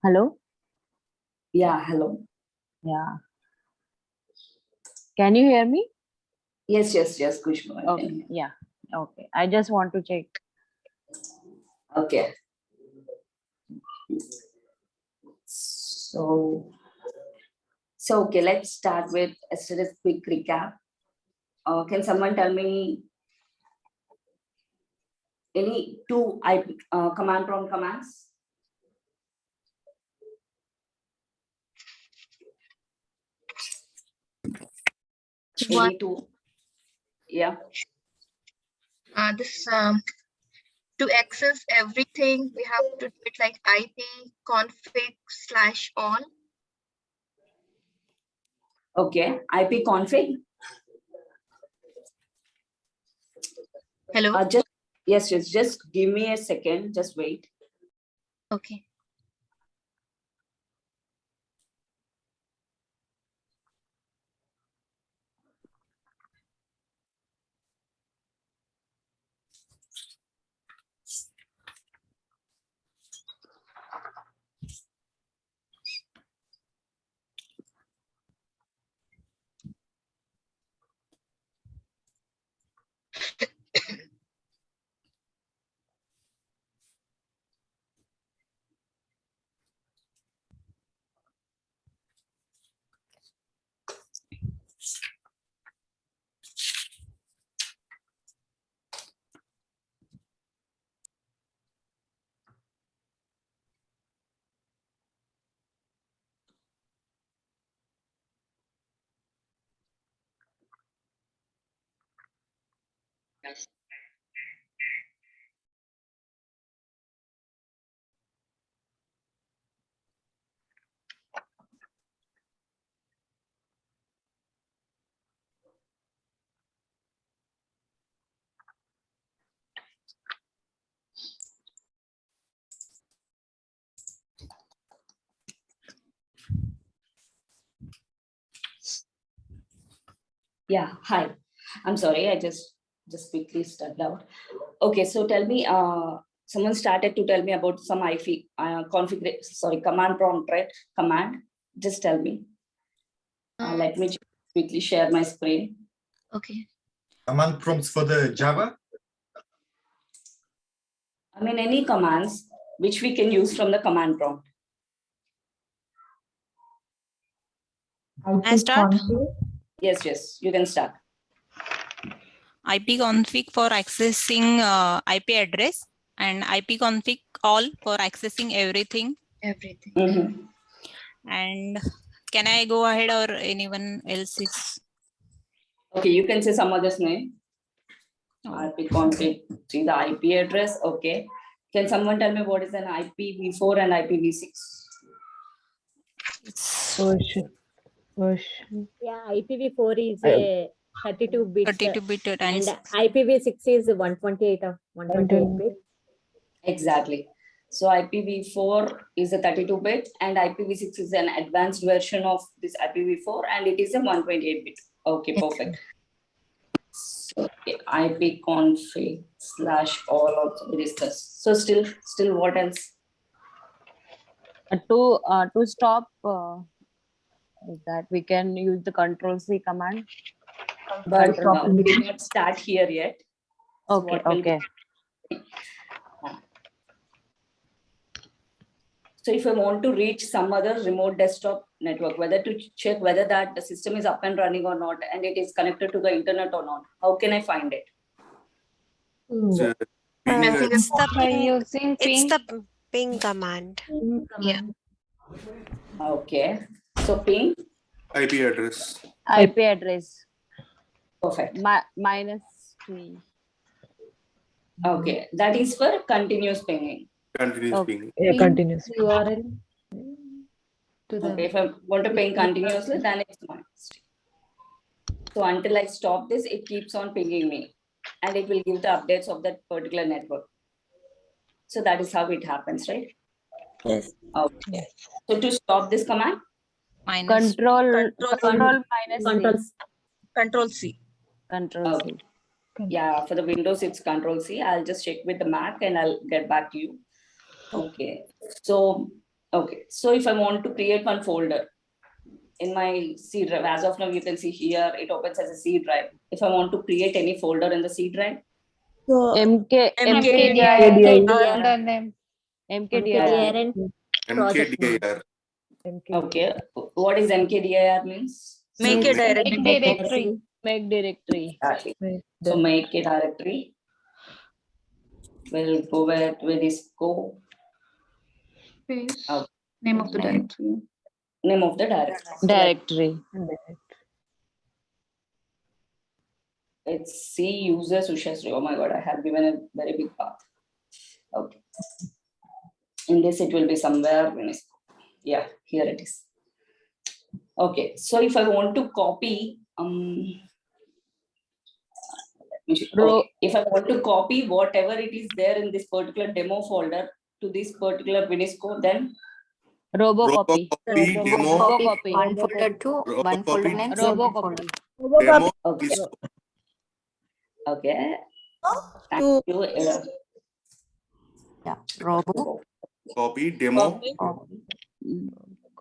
Hello? Yeah, hello. Yeah. Can you hear me? Yes, Kushma. Okay. Yeah. Okay. I just want to check. Okay. So okay, let's start with a quick recap. Can someone tell me any two command prompt commands? Any two? Yeah. To access everything, we have to do it like IP config/all. Okay. IP config. Hello. Yes. Just give me a second. Just wait. Okay. Yeah. Hi. I'm sorry. I just quickly stepped out. Okay. So tell me. Someone started to tell me about some IP command prompt, right? Command. Just tell me. Let me quickly share my screen. Okay. Command prompts for the Java? I mean, any commands which we can use from the command prompt. I start? Yes, you can start. ipconfig for accessing IP address and ipconfig all for accessing everything. Mm-hmm. And can I go ahead or anyone else is? Okay, you can say some other's name. Oh. ipconfig, see the IP address. Okay. Can someone tell me what is an IPv4 and IPv6? Version. Yeah, IPv4 is a 32 bits. 32-bit and IPv6 is 128 of 128 bit. Exactly. So IPv4 is a 32-bit and IPv6 is an advanced version of this IPv4 and it is a 128 bit. Okay, perfect. So okay, ipconfig/all also we discussed. So still what else? To stop that we can use the Control-C command. But we did not start here yet. Okay, okay. So if I want to reach some other remote desktop network, whether to check whether that the system is up and running or not, and it is connected to the internet or not, how can I find it? It's the ping command. Yeah. Okay. So ping. IP address. IP address. Perfect. -3. Okay. That is for continuous pinging. Continuous Okay. ping. Yeah, continuous URL. Okay. If I want to ping continuously, then it's -3. So until I stop this, it keeps on pinging me and it will give the updates of that particular network. So that is how it happens, right? Yes. Okay. So to stop this command, Control Control-C. Control-C. Yeah, for the Windows, it's Control-C. I'll just check with the Mac and I'll get back to you. Okay. So Okay, so if I want to create one folder in my C drive, as of now, you can see here, it opens as a C drive. If I want to create any folder in the C drive, MKDIR. Folder name. MKDIR. and project name. MKDIR. okay, what is MKDIR means? Make a directory. Directory. Make directory. Exactly. So make a directory. We'll go with Wynisco. Space. Okay. Name of the directory. Name of the directory. So Directory. it's C users Ushasri. Oh my god, I have given a very big path. Okay. In this, it will be somewhere. Yeah, here it is. Okay, so if I want to copy, if I want to copy whatever it is there in this particular demo folder to this particular Wynisco, then Robocopy. Demo. Robocopy. One folder to one folder name. Robocopy. Demo. okay. Wynisco. Okay. Thank you. Yeah. Robo. Copy demo.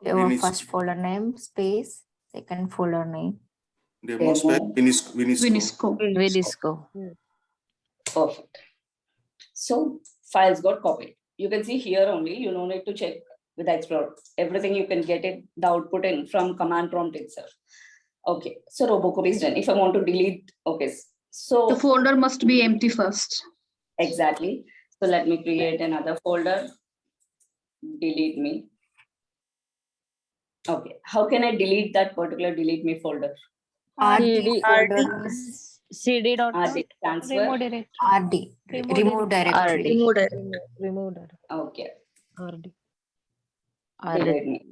Your Wynisco. first folder name space. Second folder name. Demo space Wynisco. Wynisco. Wynisco. Perfect. So files got copied. You can see here only, you don't need to check with Explorer. Everything you can get it, the output in from command prompt itself. Okay, so Robocopy is done. If I want to delete, okay, so The folder must be empty first. exactly. So let me create another folder. Delete me. Okay, how can I delete that particular delete me folder? CD. Folder. CD dot. RD transfer. Remove directory. RD. Remove directory. RD. Remove that. Okay, RD. delete me.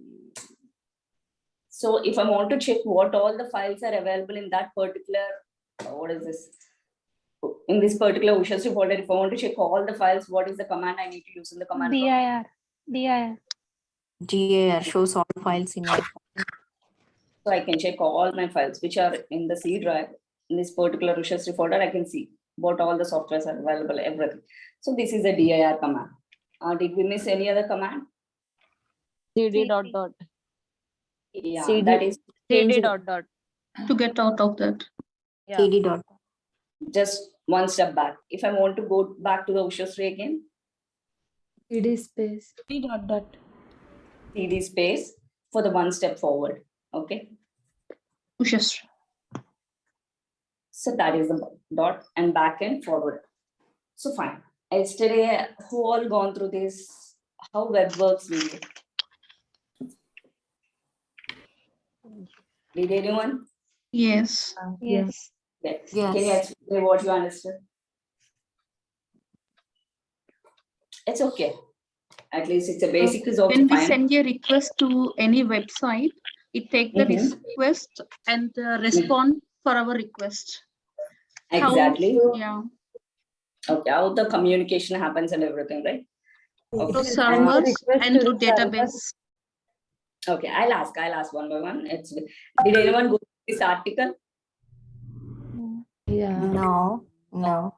So if I want to check what all the files are available in that particular, what is this? In this particular Ushasri folder, if I want to check all the files, what is the command I need to use in the command prompt? dir. GAR shows all files in your. So I can check all my files which are in the C drive. In this particular Ushasri folder, I can see what all the softwares are available, everything. So this is a dir command. Did we miss any other command? CD dot dot. Yeah, CD. that is CD dot dot. To get out of that. Yeah. CD dot. just one step back. If I want to go back to the Ushasri again, CD space. CD space for the one step forward. Okay. Ushasri. So that is the dot and back and forward. So fine. Yesterday, who all gone through this? How web works video? Did anyone? Yes. Yes. Yes. Yes. Can you explain what you understood? It's okay. At least it's a basic is also When we fine. send a request to any website, it takes the request and respond for our request. Exactly. Yeah. Okay. How the communication happens and everything, right? Okay. Through servers and through database. Okay. I'll ask one by one. Did anyone go to this article? Yeah. No. No.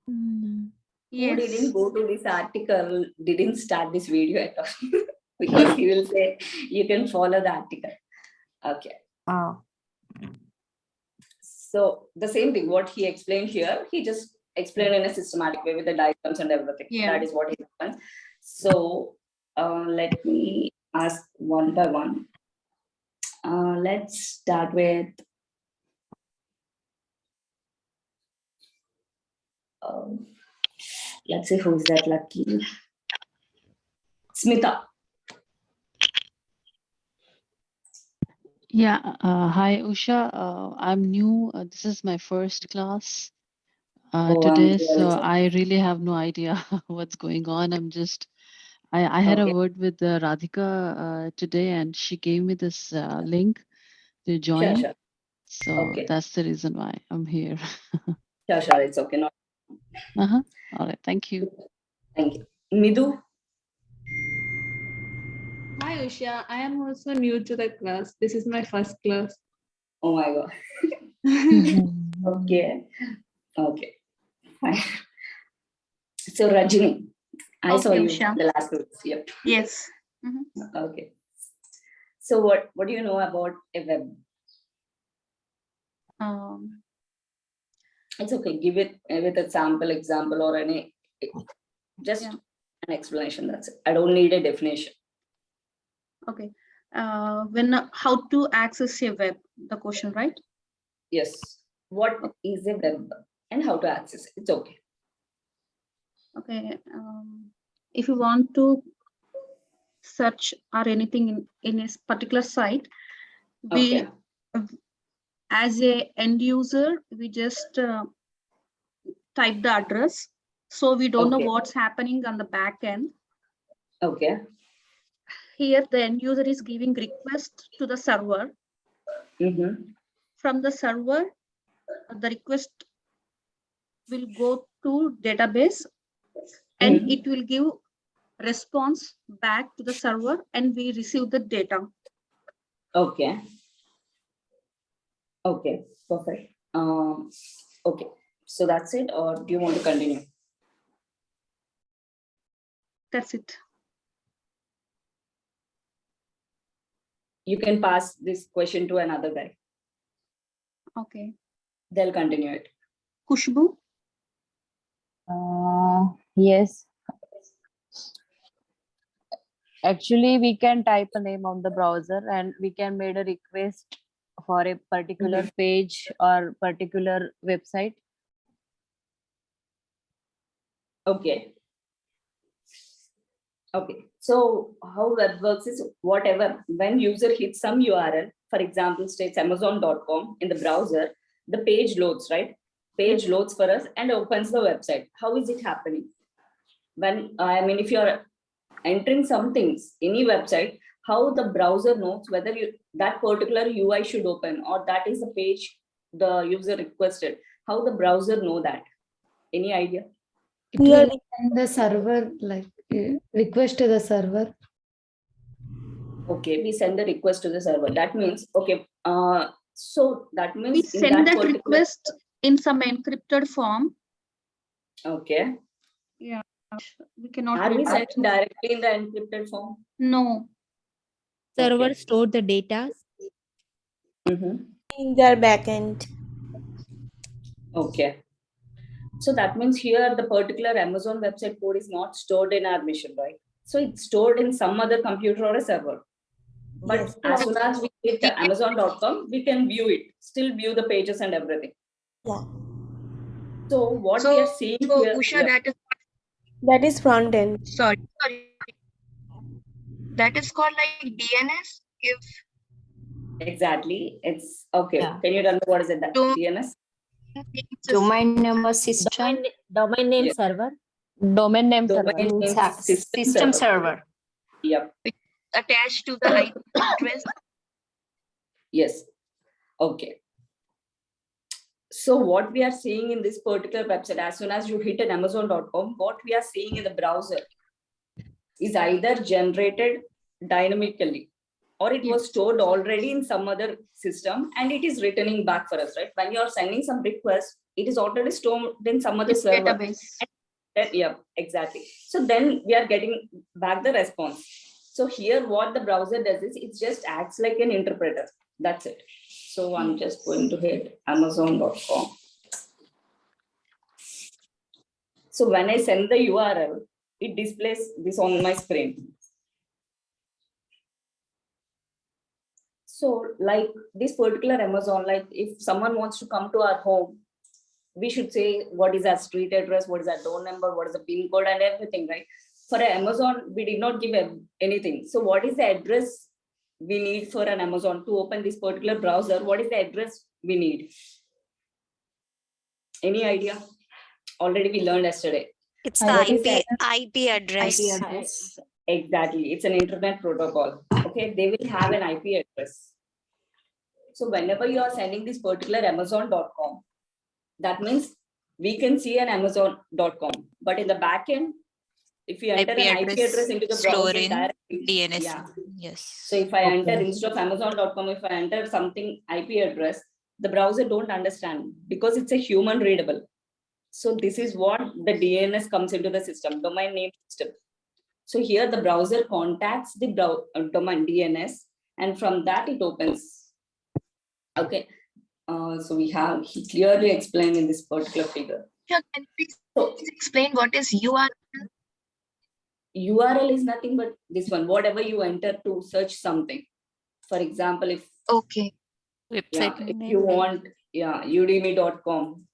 Who Yes. didn't go to this article didn't start this video at all. Because he will say you can follow the article. Okay. Oh. So the same thing, what he explained here, he just explained in a systematic way with the diagrams and everything. Yeah. That is what he happens. So let me ask one by one. Let's start with let's see who's that lucky. Smita. Yeah, hi Usha. I'm new. This is my first class I'm today, really so sorry. I really have no idea what's going on. I had a Okay. word with Radhika today, and she gave me this link to join. Sure. So Okay. that's the reason why I'm here. Sure, it's okay. Not. All right, thank you. Thank you. Midhu. Hi Usha, I am also new to the class. This is my first class. Oh my God. Okay. Okay. Fine. So Rajini, I saw Okay, you Usha. the last week. Yep. Yes. Okay. So what do you know about a web? It's okay. Give it with a sample example or any, just an explanation. That's it. I don't need a definition. Okay. How to access a web? The question, right? Yes. What is a web and how to access it? It's okay. Okay. If you want to search or anything in a particular site, we as a end user, we just type the address, so we don't know what's happening on the back end. Okay. Here the end user is giving request to the server. From the server, the request will go to database and it will give response back to the server and we receive the data. Okay. Okay, perfect. Okay, so that's it, or do you want to continue? That's it. You can pass this question to another guy. Okay. They'll continue it. Kushbu? Yes. Actually, we can type a name on the browser and we can make a request for a particular page or particular website. Okay. Okay. So how web works is whatever, when user hits some URL, for example, states Amazon.com in the browser, the page loads, right? Page loads for us and opens the website. How is it happening? When, if you're entering some things, any website, how the browser knows whether that particular UI should open or that is the page the user requested. How the browser know that? Any idea? It will send the server, like request to the server. Okay, we send the request to the server. That means, okay, so that means we send that request in some encrypted form. Okay. Yeah, we cannot. Are we sending directly in the encrypted form? No. Server store the data in their backend. Okay. So that means here the particular Amazon website code is not stored in our machine, right? So it's stored in some other computer or a server. But as soon as we hit Amazon.com, we can view it, still view the pages and everything. Yeah. So what we are seeing here, Usha, that is front end. Sorry. That is called like DNS. If exactly, it's okay. Yeah. Can you tell me what is it? That DNS? Domain name system. domain name server. Domain name system server. Yep. Attached to the IP address. Yes. Okay. So what we are seeing in this particular website, as soon as you hit an Amazon.com, what we are seeing in the browser is either generated dynamically or it was stored already in some other system and it is returning back for us, right? When you are sending some request, it is already stored in some other server. Database. Yeah, exactly. So then we are getting back the response. So here what the browser does is it just acts like an interpreter. That's it. So I'm just going to hit Amazon.com. So when I send the URL, it displays this on my screen. So like this particular Amazon, like if someone wants to come to our home, we should say what is our street address, what is our door number, what is the pin code and everything, right? For Amazon, we did not give anything. So what is the address we need for an Amazon to open this particular browser? What is the address we need? Any idea? Already we learned yesterday. It's the IP address. IP address. Exactly. It's an internet protocol. Okay. They will have an IP address. So whenever you are sending this particular Amazon.com, that means we can see an Amazon.com. But in the backend, if you enter an IP address into the browser directly, DNS. Yeah. Yes. So if I enter instead of Amazon.com, if I enter something IP address, the browser don't understand because it's a human readable. So this is what the DNS comes into the system, domain name system. So here the browser contacts the domain DNS, and from that it opens. Okay. So he clearly explained in this particular figure. Sure, can you please explain what is URL? URL is nothing but this one, whatever you enter to search something. For example, if Website if name. you want, udemy.com.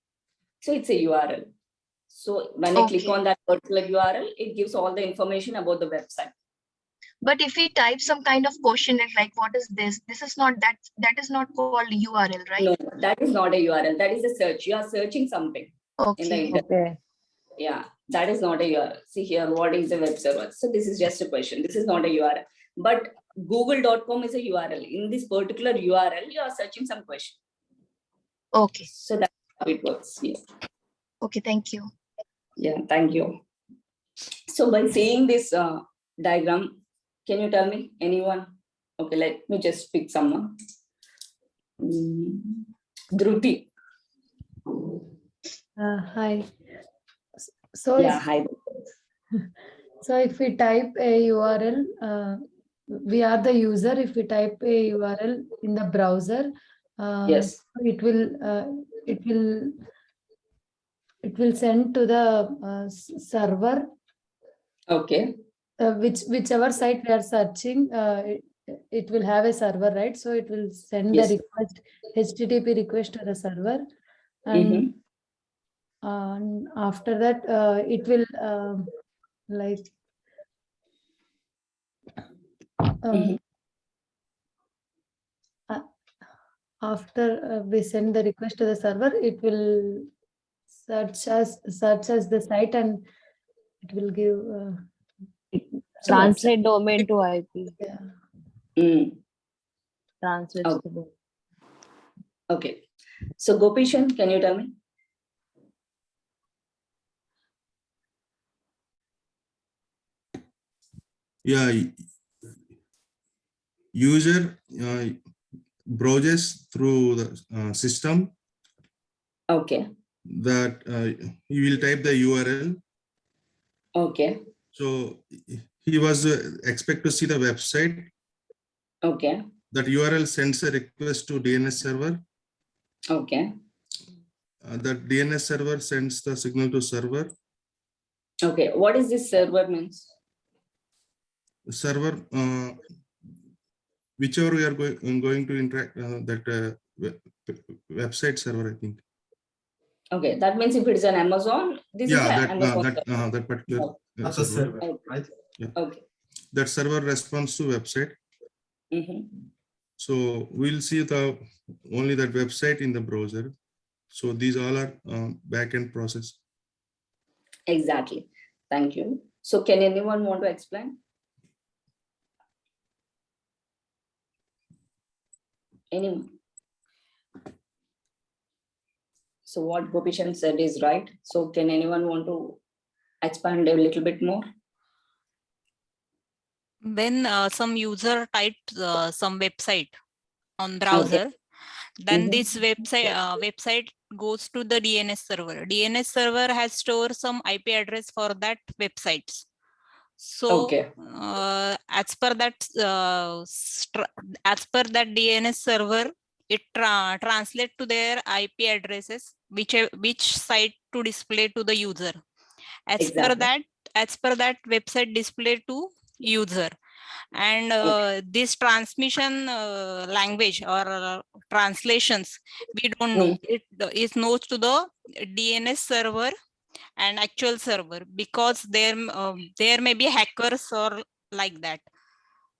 So it's a URL. So when I click on that particular URL, it gives all the information about the website. But if we type some kind of question like what is this? This is not that is not called URL, right? No, that is not a URL. That is a search. You are searching something in the internet. Okay. Yeah, that is not a URL. See here, what is a web server? So this is just a question. This is not a URL. But google.com is a URL. In this particular URL, you are searching some question. Okay. So that's how it works. Yeah. Okay, thank you. Yeah, thank you. So by seeing this diagram, can you tell me anyone? Okay, let me just pick someone. Dhruti. Hi. So Yeah, hi. So if we type a URL, we are the user. If we type a URL in the browser, Yes. it will send to the server. Okay. Whichever site we are searching, it will have a server, right? So it will send the request, HTTP request to the server, and after that, it will after we send the request to the server, it will search as the site, and it will give translate domain to IP. Yeah. Translate. Okay. So Gopishan, can you tell me? Yeah, user browses through the system. Okay. That you will type the URL. Okay. So he was expect to see the website. Okay. That URL sends a request to DNS server. Okay. That DNS server sends the signal to server. Okay. What is this server means? Server, whichever we are going to interact, that website server, I think. Okay, that means if it is an Amazon, this is an Amazon that particular server, right? Yeah. Okay. That server responds to website. So we'll see only that website in the browser. So these all are backend process. Exactly. Thank you. So can anyone want to explain? Anyone? So what Gopishan said is right. So can anyone want to expand a little bit more? When some user types some website on browser, then this website goes to the DNS server. DNS server has stored some IP address for that websites. So as per that DNS server, it translate to their IP addresses, which site to display to the user. As per that website display to user. And this transmission language or translations, we don't know. It is known to the DNS server and actual server, because there may be hackers or like that.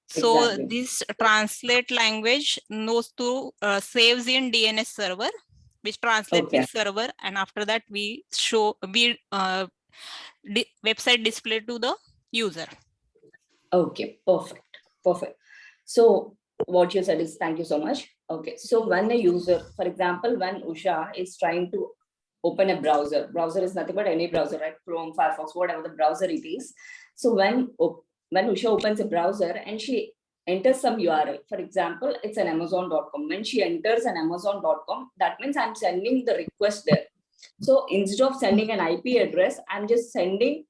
So this translate language knows to saves in DNS server, which translate with server, and after that we website display to the user. Okay, perfect. So what you said is, thank you so much. Okay, so when a user, for example, when Usha is trying to open a browser is nothing but any browser, right? Chrome, Firefox, whatever the browser it is. So when Usha opens a browser and she enters some URL, for example, it's an Amazon.com. When she enters an Amazon.com, that means I'm sending the request there. So instead of sending an IP address, I'm just sending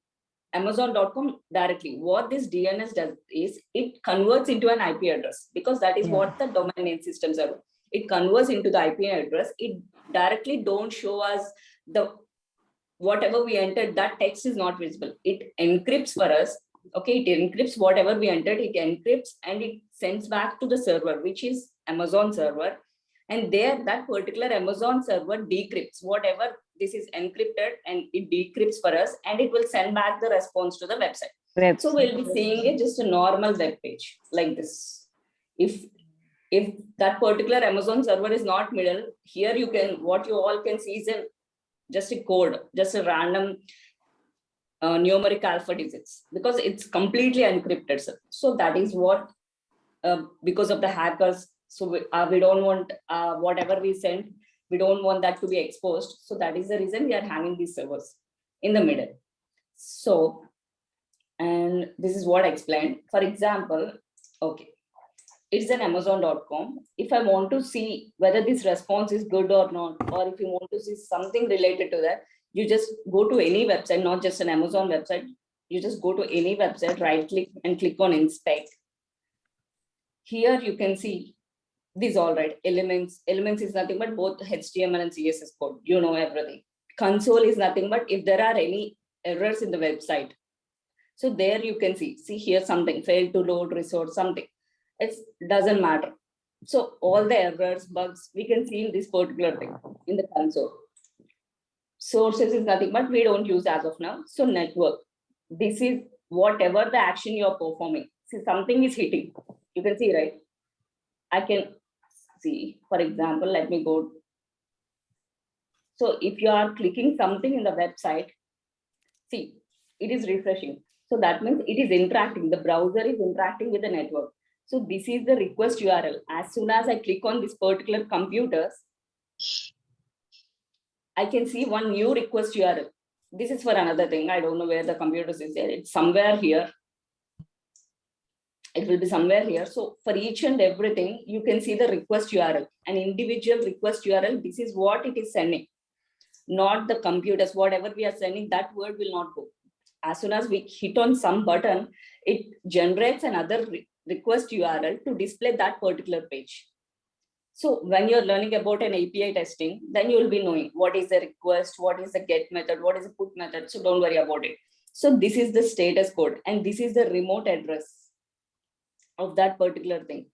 Amazon.com directly. What this DNS does is it converts into an IP address, because that is what the domain name systems are. It converts into the IP address. It directly don't show us the whatever we entered, that text is not visible. It encrypts for us. Okay, it encrypts whatever we entered, it encrypts and it sends back to the server, which is Amazon server. And there, that particular Amazon server decrypts whatever this is encrypted, and it decrypts for us, and it will send back the response to the website. So we'll be seeing it just a normal web page like this. If that particular Amazon server is not middle, here you can, what you all can see is just a code, just a random numeric alpha digits, because it's completely encrypted, sir. So that is what, because of the hackers, so we don't want whatever we send, we don't want that to be exposed. So that is the reason we are having these servers in the middle. So, and this is what I explained. For example, okay, it's an Amazon.com. If I want to see whether this response is good or not, or if you want to see something related to that, you just go to any website, not just an Amazon website. You just go to any website, right click and click on inspect. Here you can see these all right elements. Elements is nothing but both HTML and CSS code. You know everything. Console is nothing but if there are any errors in the website. So there you can see here something failed to load resource, something. It doesn't matter. So all the errors, bugs, we can see in this particular thing in the console. Sources is nothing but we don't use as of now. So network, this is whatever the action you're performing. See, something is hitting. You can see, right? I can see, for example, let me go. So if you are clicking something in the website, see, it is refreshing. So that means it is interacting. The browser is interacting with the network. So this is the request URL. As soon as I click on this particular computers, I can see one new request URL. This is for another thing. I don't know where the computers is there. It's somewhere here. It will be somewhere here. So for each and everything, you can see the request URL, an individual request URL. This is what it is sending, not the computers. Whatever we are sending, that word will not go. As soon as we hit on some button, it generates another request URL to display that particular page. So when you're learning about an API testing, then you will be knowing what is the request, what is the get method, what is the put method. So don't worry about it. So this is the status code, and this is the remote address of that particular thing.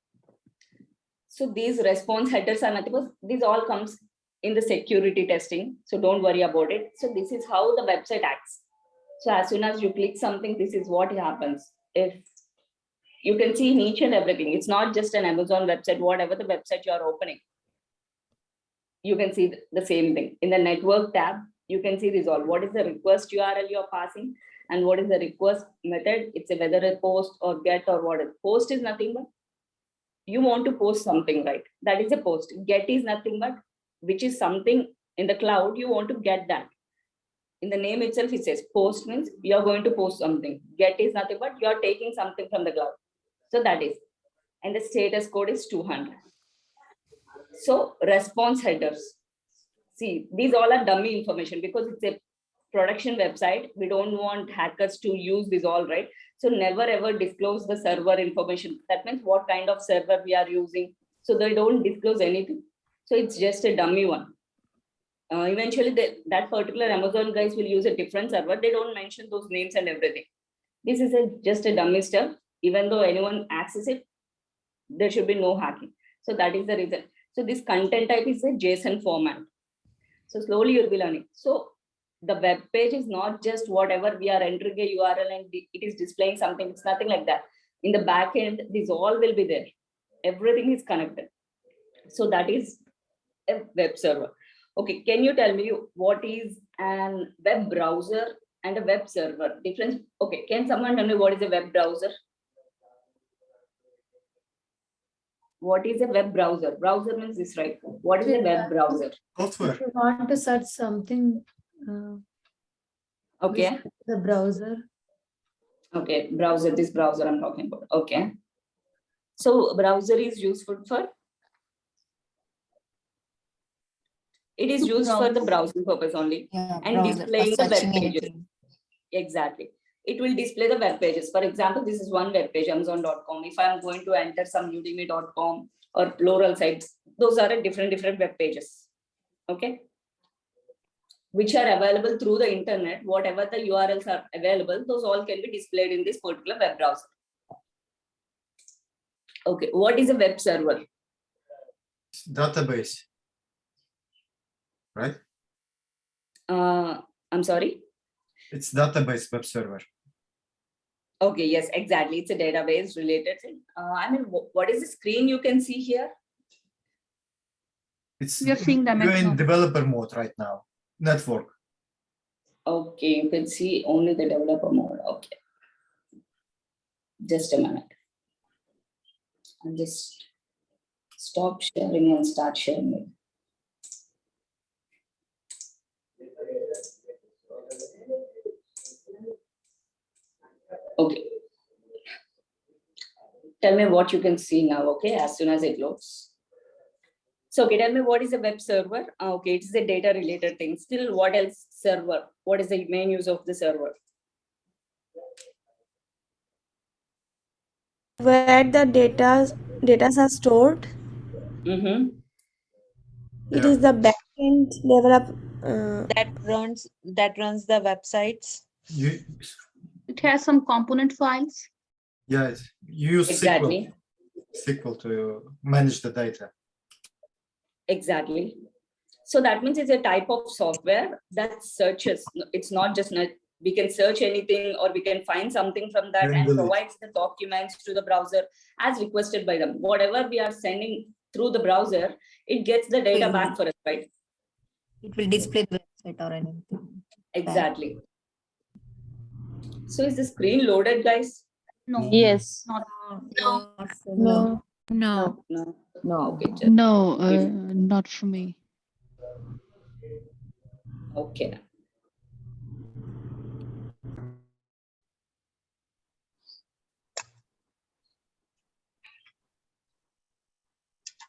So these response headers are nothing but these all comes in the security testing. So don't worry about it. So this is how the website acts. So as soon as you click something, this is what happens. If you can see in each and everything, it's not just an Amazon website, whatever the website you are opening, you can see the same thing. In the network tab, you can see this all. What is the request URL you're passing and what is the request method? It's a whether a post or get or what is. Post is nothing but you want to post something, right? That is a post. Get is nothing but which is something in the cloud, you want to get that. In the name itself, it says post means you're going to post something. Get is nothing but you're taking something from the cloud. So that is, and the status code is 200. So response headers. See, these all are dummy information because it's a production website. We don't want hackers to use this all, right? So never ever disclose the server information. That means what kind of server we are using. So they don't disclose anything. So it's just a dummy one. Eventually that particular Amazon guys will use a different server. They don't mention those names and everything. This is just a dummy stuff. Even though anyone access it, there should be no hacking. So that is the reason. So this content type is a JSON format. So slowly you'll be learning. So the web page is not just whatever we are entering a URL and it is displaying something. It's nothing like that. In the back end, this all will be there. Everything is connected. So that is a web server. Okay, can you tell me what is an web browser and a web server? Difference. Okay, can someone tell me what is a web browser? What is a web browser? Browser means this, right? What is a web browser? If you want to search something, okay. The browser. Okay, browser, this browser I'm talking about. Okay. So browser is useful for? It is used for the browsing purpose only, and displaying the web pages. Exactly. it will display the web pages. For example, this is one web page, Amazon.com. If I'm going to enter some Udemy.com or plural sites, those are different web pages. Okay. Which are available through the internet, whatever the URLs are available, those all can be displayed in this particular web browser. Okay, what is a web server? Database, right? I'm sorry? It's database web server. Okay, yes, exactly. It's a database related thing. I mean, what is the screen you can see here? It's We are seeing them you're in now. developer mode right now. Network. Okay, you can see only the developer mode. Okay. Just a minute. I'll just stop sharing and start sharing it. Okay. Tell me what you can see now, okay, as soon as it loads. So, okay, tell me what is a web server? Okay, it's a data related thing. Still, what else server? What is the main use of the server? Where the data are stored. Mm-hmm. It is the backend develop. that runs the websites. It has some component files. Yes, you use Exactly. SQL to manage the data. Exactly. So that means it's a type of software that searches. It's not just we can search anything or we can find something from that and provides the documents to the browser as requested by them. Whatever we are sending through the browser, it gets the data back for us, right? It will display the website or anything. Exactly. So is the screen loaded, guys? No. Yes. Not. No. No. No. No. Okay. No, not for me. Okay.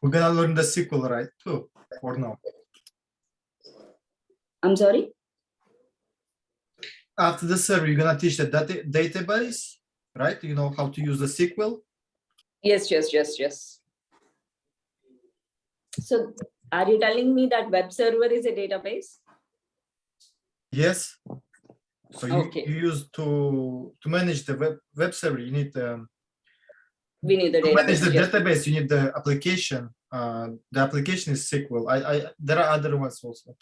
We're gonna learn the SQL, right? Too, or no? I'm sorry? After the server, you're gonna teach the database, right? You know how to use the SQL. Yes. So are you telling me that web server is a database? Yes. So you, Okay. you use to manage the web server, you need We need the to manage database. the Yes. database, you need the application. The application is SQL. There are other ones also.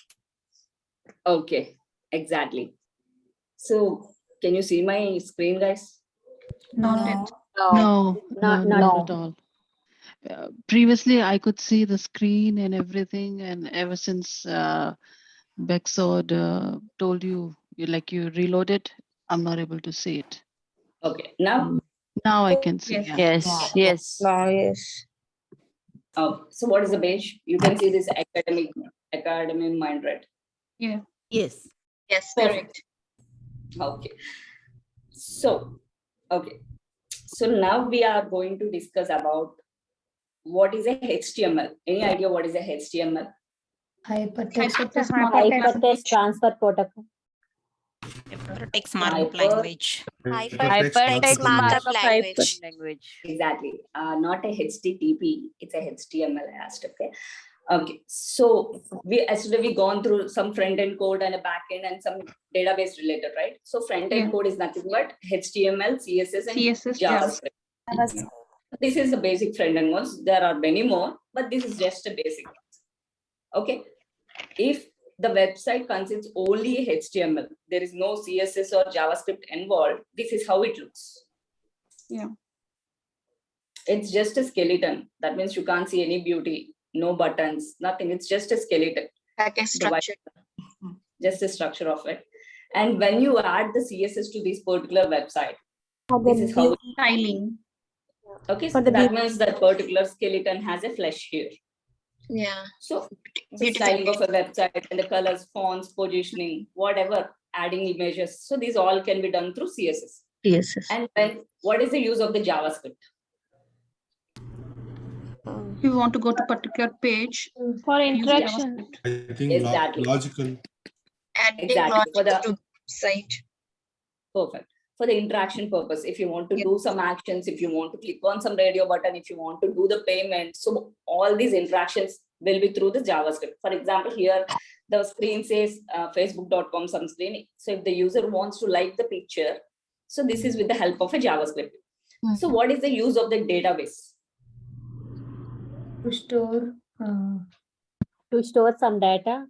Okay, exactly. So can you see my screen, guys? Not it. No, Not not at all. Previously, I could see the screen and everything, and ever since Bexod told you you reloaded, I'm not able to see it. Okay, now? Now I can see. Yes. Yeah. Yes. Yes. Yes. So what is the page? You can see this academy mind, right? Yeah. Yes. Yes, Perfect. Okay. So, okay. So now we are going to discuss about what is a HTML. Any idea what is a HTML? Hypertext transfer protocol. Text markup language. Hypertext markup language. Exactly. Not a HTTP. It's a HTML. Okay. Okay. So yesterday we gone through some front end code and a back end and some database related, right? So front end code is nothing but HTML, CSS, and CSS, JavaScript. This is the basic front end ones. There are many more, but this is just a basic one. Okay. If the website consists only HTML, there is no CSS or JavaScript involved, this is how it looks. Yeah. It's just a skeleton. That means you can't see any beauty, no buttons, nothing. It's just a skeleton. Like a structure. Just a structure of it. And when you add the CSS to this particular website, this is how styling. Okay, so that means that particular skeleton has a flesh here. Yeah. So the styling of a website and the colors, fonts, positioning, whatever, adding images. So these all can be done through CSS. CSS. And then what is the use of the JavaScript? If you want to go to particular page For interaction. I think Exactly. logical. Adding Exactly. logic to the site. Perfect. for the interaction purpose. If you want to do some actions, if you want to click on some radio button, if you want to do the payment. So all these interactions will be through the JavaScript. For example, here the screen says facebook.com some screen. So if the user wants to like the picture, so this is with the help of a JavaScript. So what is the use of the database? To store. To store some data.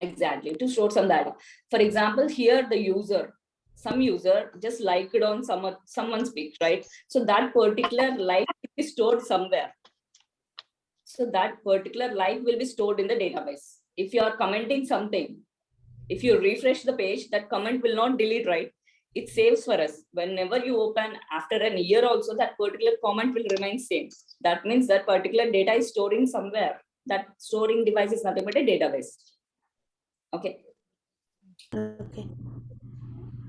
Exactly, to store some data. For example, here the some user just liked it on someone's page, right? So that particular like is stored somewhere. So that particular like will be stored in the database. If you are commenting something, if you refresh the page, that comment will not delete, right? It saves for us. Whenever you open after an year also, that particular comment will remain same. That means that particular data is storing somewhere. That storing device is nothing but a database. Okay. Okay.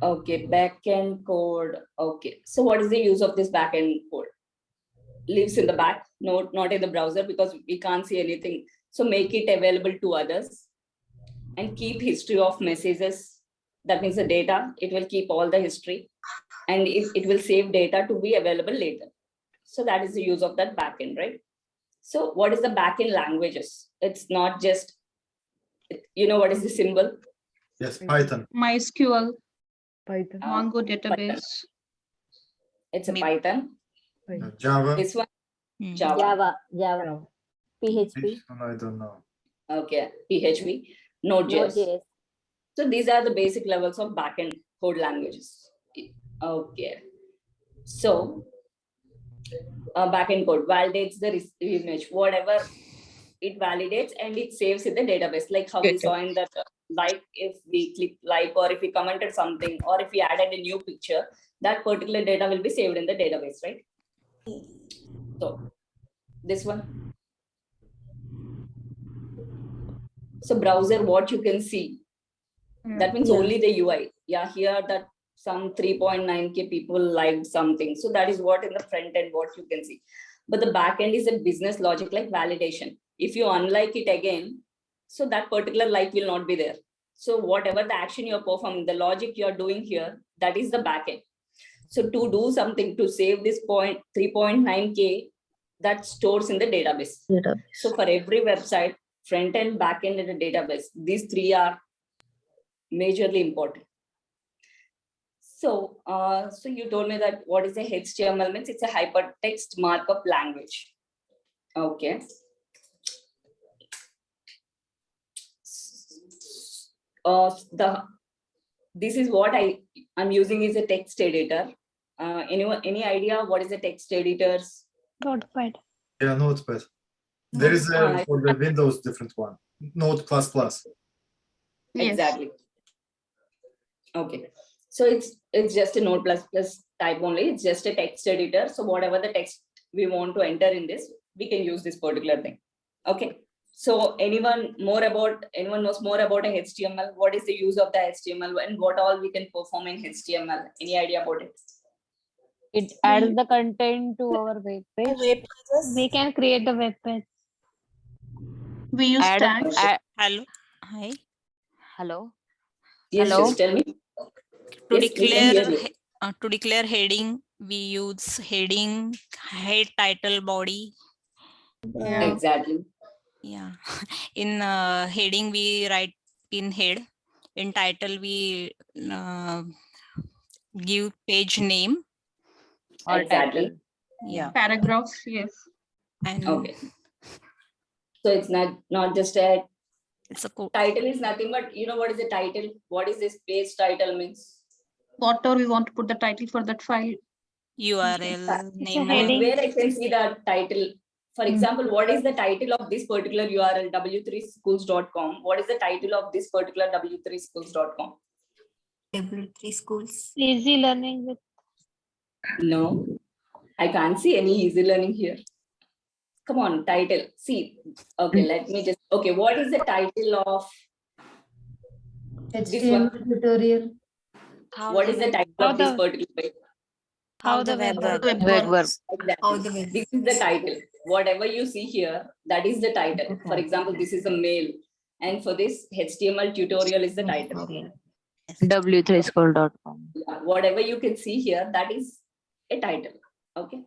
Okay, backend code. Okay, so what is the use of this backend code? Lives in the back, not in the browser, because we can't see anything. So make it available to others and keep history of messages. That means the data, it will keep all the history, and it will save data to be available later. So that is the use of that backend, right? So what is the backend languages? It's not just, you know, what is the symbol? Yes, Python. MySQL, Python. Mongo database. Python. It's a Python. Java. This one, Java. Java. PHP. I don't know. Okay, PHP, Node.js. So these are the basic levels of backend code languages. Okay. So backend code validates the image, whatever it validates, and it saves in the database. Like how we saw in that, like if we click like, or if we commented something, or if we added a new picture, that particular data will be saved in the database, right? So this one. So browser, what you can see, that means only the UI. Yeah, here that some 3.9K people liked something. So that is what in the front end, what you can see. But the back end is a business logic like validation. If you unlike it again, so that particular like will not be there. So whatever the action you're performing, the logic you're doing here, that is the back end. So to do something, to save this 3.9K, that stores in the database. So for every website, front end, back end, and a database, these three are majorly important. So, so you told me that what is a HTML means? It's a hypertext markup language. Okay. This is what I'm using is a text editor. Any idea what is a text editors? Notepad. Yeah, Notepad. There is a for the Windows different one. Node++. Exactly. Okay. So it's just a Node++ type only. It's just a text editor. So whatever the text we want to enter in this, we can use this particular thing. Okay. So anyone knows more about a HTML? What is the use of the HTML and what all we can perform in HTML? Any idea about it? It adds the content to our web page. We can create the web page. We use tags. Hello. Hi. Hello. Yes, Hello. just tell me. To Yes, we can hear you. to declare heading, we use heading, head, title, body. Exactly. Yeah. In heading, we write in head. In title, we give page name. Or Exactly. title. Yeah. Paragraphs, yes. And okay. So it's not just a it's a code. Title is nothing but, you know what is the title? What is this page title means? Whatever we want to put the title for that file. URL, name. Where I can see the title. For example, what is the title of this particular URL, w3schools.com? What is the title of this particular w3schools.com? W3 schools. Easy learning with. No, I can't see any easy learning here. Come on, title. See, okay, let me just, okay, what is the title of this one? HTML tutorial. What is the title of this particular page? How the web works. Exactly. How the web This is the title. Whatever you see here, that is the title. For example, this is a mail. And for this, HTML tutorial is the title. w3school.com. Yeah, whatever you can see here, that is a title. Okay.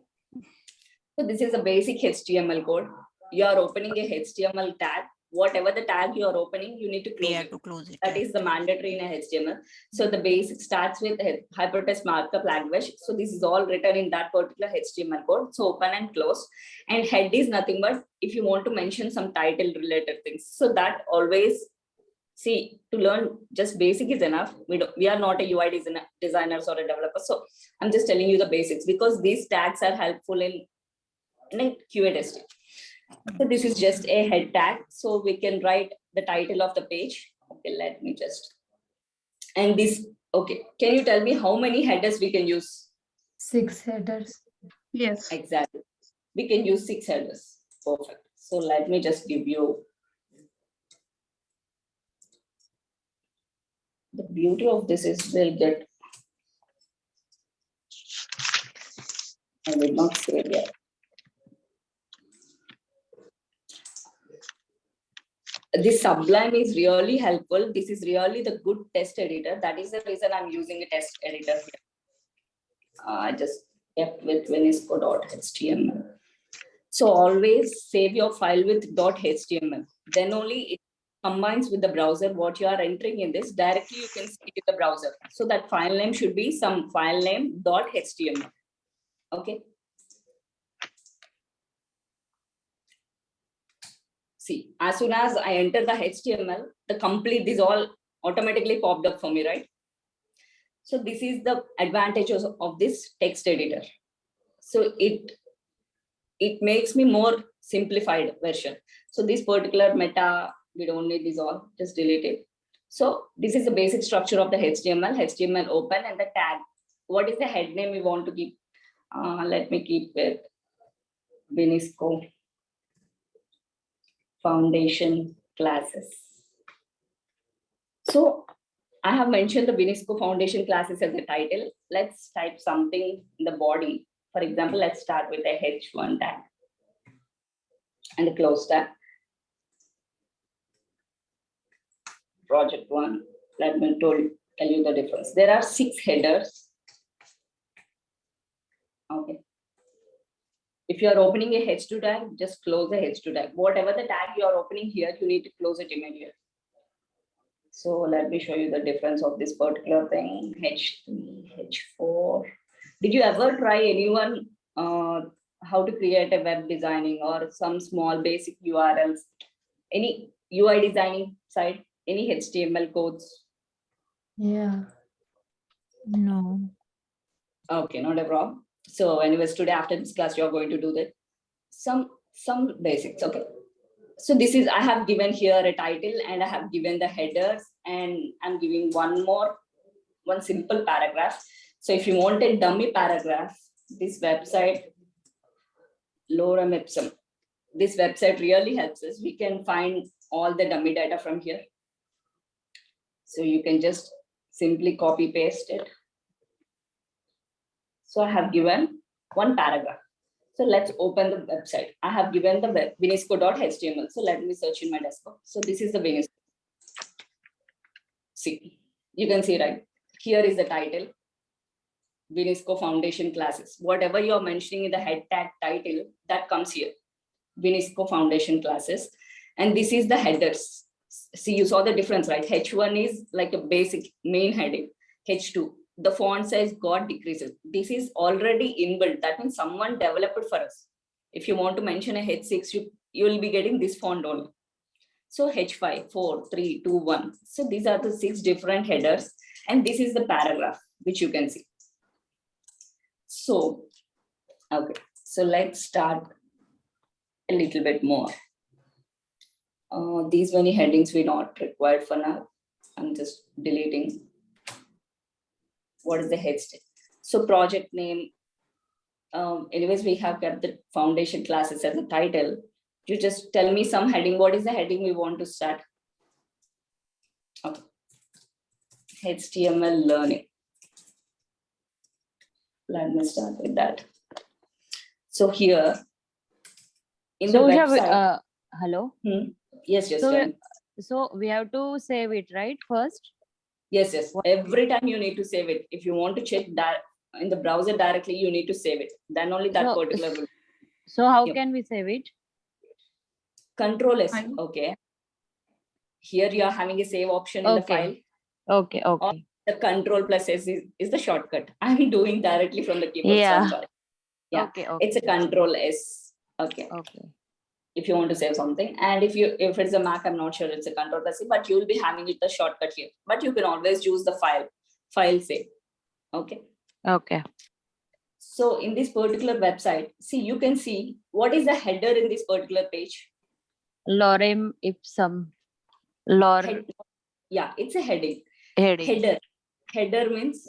So this is a basic HTML code. You are opening a HTML tag. Whatever the tag you are opening, you need to close it. To close it. That is the mandatory in a HTML. So the basic starts with hypertext markup language. So this is all written in that particular HTML code. So open and close. And head is nothing but if you want to mention some title related things. So that always, see, to learn just basic is enough. We are not a UI designers or a developer. So I'm just telling you the basics because these tags are helpful in a QA testing. So this is just a head tag. So we can write the title of the page. Okay, let me just, and this, okay. Can you tell me how many headers we can use? 6 headers. Yes. Exactly. We can use 6 headers. Perfect. So let me just give you the beauty of this is we'll get, I will not say it yet. This Sublime is really helpful. This is really the good test editor. That is the reason I'm using a test editor here. I just kept with Wynisco.html. So always save your file with .html. Then only it combines with the browser. What you are entering in this, directly you can see it in the browser. So that file name should be some file name .html. Okay. See, as soon as I enter the HTML, the complete, this all automatically popped up for me, right? So this is the advantages of this text editor. So it makes me more simplified version. So this particular meta, we don't need this all, just delete it. So this is the basic structure of the HTML open and the tag. What is the head name we want to keep? Let me keep with Wynisco Foundation classes. So I have mentioned the Wynisco Foundation classes as a title. Let's type something in the body. For example, let's start with a H1 tag and a close tag. Project 1, let me tell you the difference. There are 6 headers. Okay. If you are opening a H2 tag, just close the H2 tag. Whatever the tag you are opening here, you need to close it immediately. So let me show you the difference of this particular thing. H3, H4. Did you ever try anyone how to create a web designing or some small basic URLs? Any UI designing side? Any HTML codes? Yeah. No. Okay, not a problem. So anyways, today after this class, you're going to do that. Some basics, okay. So this is, I have given here a title and I have given the headers and I'm giving one simple paragraph. So if you want a dummy paragraph, this website, Lorem Ipsum, this website really helps us. We can find all the dummy data from here. So you can just simply copy paste it. So I have given one paragraph. So let's open the website. I have given the web Wynisco.html. So let me search in my desktop. So this is the Wynisco. See, you can see, right? Here is the title. Wynisco Foundation classes. Whatever you're mentioning in the head tag title, that comes here. Wynisco Foundation classes. And this is the headers. See, you saw the difference, right? H1 is like a basic main heading. H2, the font size got decreases. This is already inbuilt. That means someone developed it for us. If you want to mention a H6, you will be getting this font only. So H5, 4, 3, 2, 1. So these are the 6 different headers. And this is the paragraph, which you can see. So, okay. So let's start a little bit more. These many headings we not required for now. I'm just deleting. What is the head state? So project name. Anyways, we have got the foundation classes as a title. You just tell me some heading. What is the heading we want to start? Okay. HTML learning. Let me start with that. So here in the website. Hello. Yes. So we have to save it, right? First. Yes, yes. What? Every time you need to save it. If you want to check that in the browser directly, you need to save it. Then only that So, particular will. so how Yep. can we save it? Control S. File. Okay. Here you are having a save option in the Okay. file. Okay, Or okay. the control plus S is the shortcut. I'm doing directly from the keyboard. So I'm Yeah. sorry. Yeah. Okay, okay. It's a control S. Okay. Okay. If you want to save something, and if it's a Mac, I'm not sure it's a control plus C, but you'll be having it the shortcut here. But you can always use the file save. Okay. Okay. So in this particular website, see, you can see what is the header in this particular page. Lorem ipsum. Lor Yeah, it's a heading. heading. Header means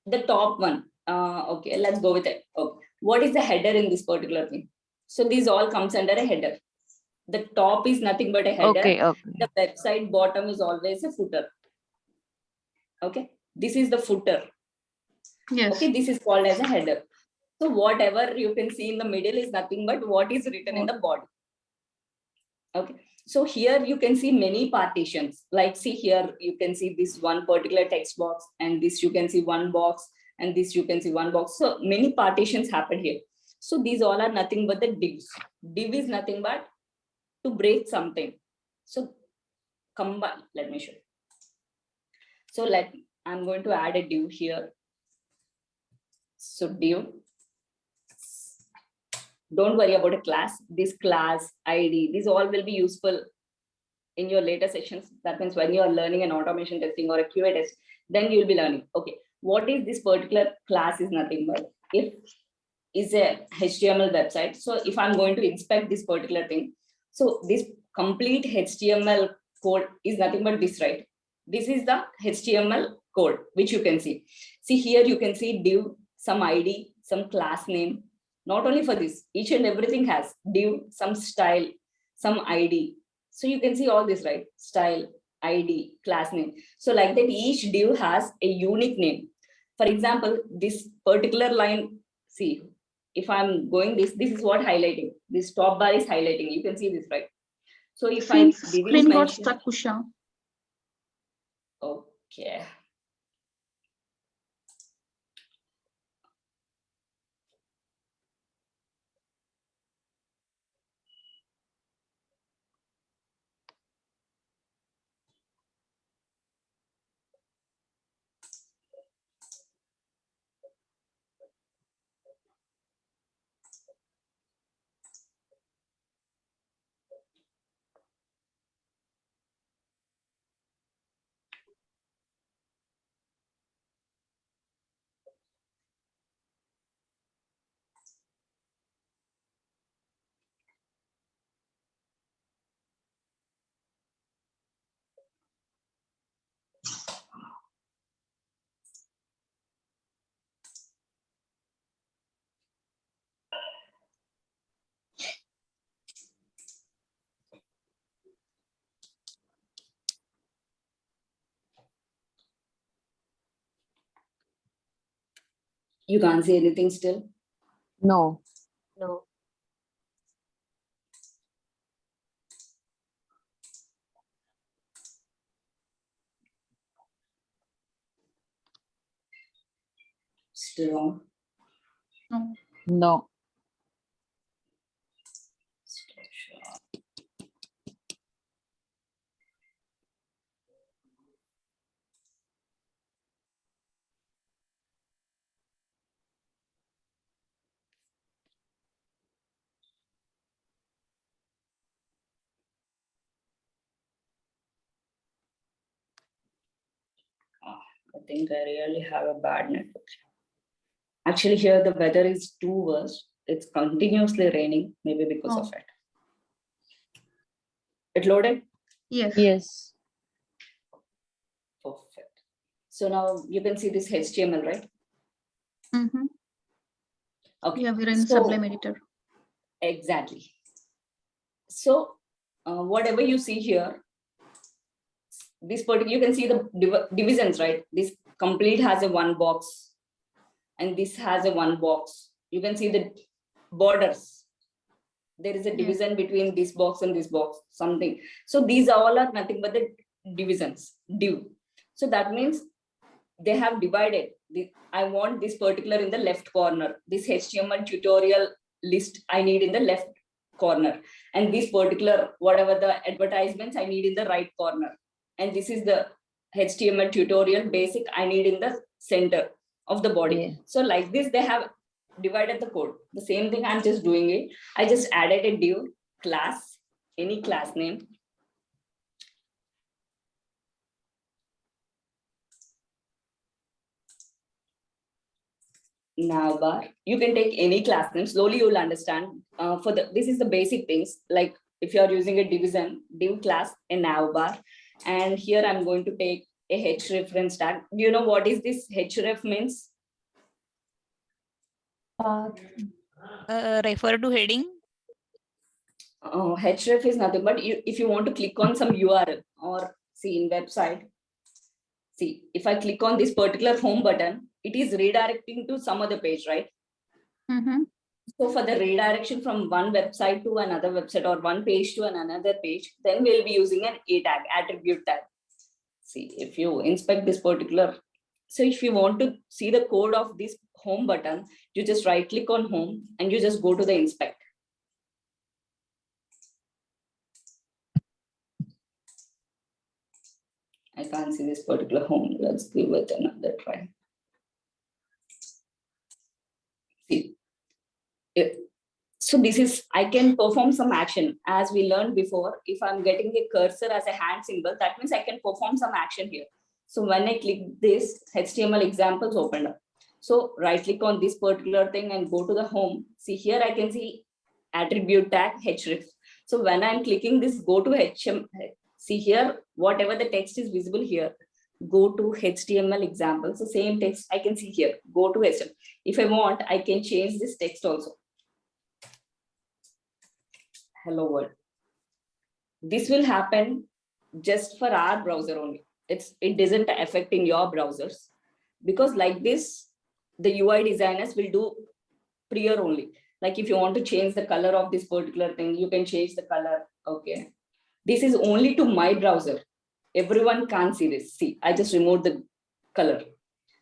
the top one. Okay, let's go with it. Okay. What is the header in this particular thing? So these all comes under a header. The top is nothing but a header. Okay, okay. The website bottom is always a footer. Okay, this is the footer. Yes. Okay, this is called as a header. So whatever you can see in the middle is nothing but what is written in the body. Okay, so here you can see many partitions. Like see here, you can see this one particular text box, and this you can see one box, and this you can see one box. So many partitions happen here. So these all are nothing but the divs. Div is nothing but to break something. So combine, let me show you. So I'm going to add a div here. So div. Don't worry about a class. This class, ID, these all will be useful in your later sessions. That means when you are learning an automation testing or a QA test, then you'll be learning. Okay, what is this particular class is nothing but if is a HTML website. So if I'm going to inspect this particular thing, so this complete HTML code is nothing but this, right? This is the HTML code, which you can see. See here, you can see div, some ID, some class name. Not only for this, each and everything has div, some style, some ID. So you can see all this, right? Style, ID, class name. So like that, each div has a unique name. For example, this particular line, see, if I'm going this is what highlighting. This top bar is highlighting. You can see this, right? So if Since div is screen got mentioned, stuck, Usha. okay. You can't see anything still? No. No. Still wrong? No. No. I think I really have a bad network. Actually, here the weather is too worse. It's continuously raining, maybe because of it. It loaded? Yes. Yes. Perfect. So now you can see this HTML, right? Mm-hmm. Okay. Yeah, we're in So, Sublime Editor. Exactly. So whatever you see here, this particular, you can see the divisions, right? This complete has a one box and this has a one box. You can see the borders. There is a division between this box and this box, something. So these all are nothing but the divisions, div. So that means they have divided. I want this particular in the left corner. This HTML tutorial list I need in the left corner. And this particular, whatever the advertisements I need in the right corner. And this is the HTML tutorial basic I need in the center of the body. Yeah. So like this, they have divided the code. The same thing I'm just doing it. I just added a div class, any class name. Navbar. You can take any class name. Slowly you'll understand. This is the basic things. Like if you are using a division, div class, a navbar, and here I'm going to take a href tag. Do you know what is this href means? Refer to heading. Href is nothing but if you want to click on some URL or see in website. See, if I click on this particular home button, it is redirecting to some other page, right? Mm-hmm. So for the redirection from one website to another website or one page to another page, then we'll be using an A tag, attribute tag. See, if you inspect this particular, so if you want to see the code of this home button, you just right click on home and you just go to the inspect. I can't see this particular home. Let's give it another try. See, so this is, I can perform some action as we learned before. If I'm getting a cursor as a hand symbol, that means I can perform some action here. So when I click this, HTML examples opened up. So right click on this particular thing and go to the home. See here, I can see attribute tag href. So when I'm clicking this, go to HTML. See here, whatever the text is visible here, go to HTML examples. The same text I can see here, go to HTML. If I want, I can change this text also. Hello world. This will happen just for our browser only. It doesn't affect in your browsers, because like this, the UI designers will do prior only. Like if you want to change the color of this particular thing, you can change the color. Okay. This is only to my browser. Everyone can't see this. See, I just removed the color.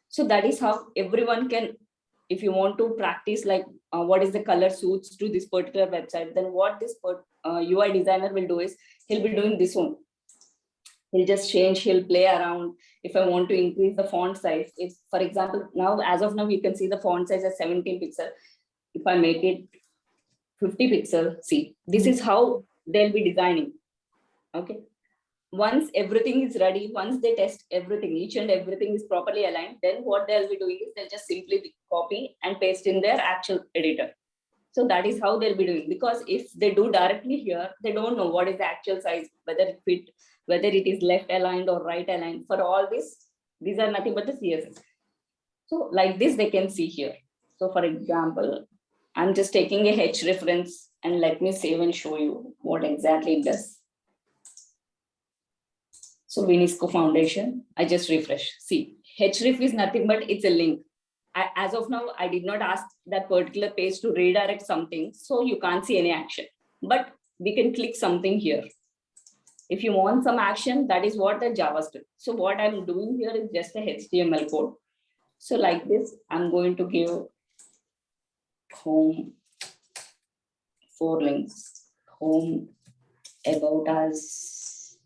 So that is how everyone can, if you want to practice like what is the color suits to this particular website, then what this UI designer will do is he'll be doing this one. He'll just change, he'll play around. If I want to increase the font size, if for example, now as of now, you can see the font size as 17 pixel. If I make it 50 pixel, see, this is how they'll be designing. Okay. Once everything is ready, once they test everything, each and everything is properly aligned, then what they'll be doing is they'll just simply copy and paste in their actual editor. So that is how they'll be doing, because if they do directly here, they don't know what is the actual size, whether it is left aligned or right aligned. For all this, these are nothing but the CSS. So like this, they can see here. So for example, I'm just taking a H reference and let me save and show you what exactly it does. So Wynisco Foundation, I just refresh. See, href is nothing but it's a link. As of now, I did not ask that particular page to redirect something, so you can't see any action. But we can click something here. If you want some action, that is what the JavaScript. So what I'm doing here is just a HTML code. So like this, I'm going to give home 4 links. Home, about us,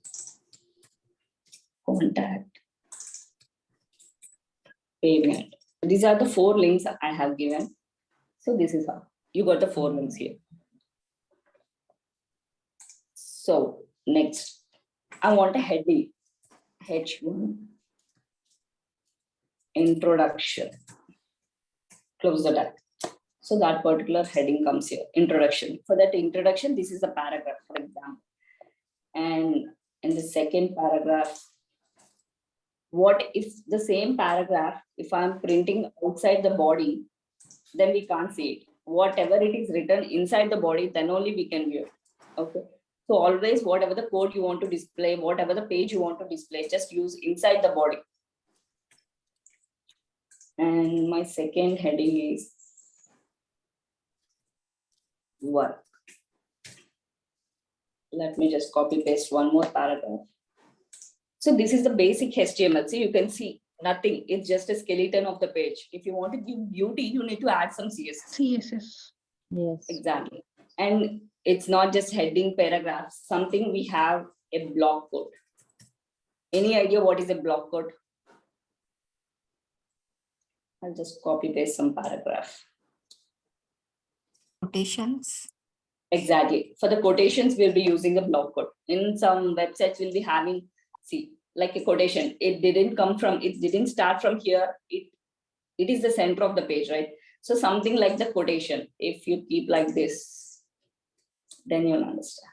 contact, payment. These are the 4 links I have given. So this is how you got the 4 links here. So next, I want a heading, H1, introduction, close the tag. So that particular heading comes here, introduction. For that introduction, this is a paragraph, for example. And in the second paragraph, what if the same paragraph, if I'm printing outside the body, then we can't see it. Whatever it is written inside the body, then only we can view it. Okay. So always whatever the code you want to display, whatever the page you want to display, just use inside the body. And my second heading is work. Let me just copy paste one more paragraph. So this is the basic HTML. So you can see nothing. It's just a skeleton of the page. If you want to give beauty, you need to add some CSS. CSS. Yes. Exactly. And it's not just heading paragraphs, something we have a block code. Any idea what is a block code? I'll just copy paste some paragraph. Quotations. Exactly. For the quotations, we'll be using a block code. In some websites, we'll be having, see, like a quotation. It didn't start from here. It is the center of the page, right? So something like the quotation, if you keep like this, then you'll understand.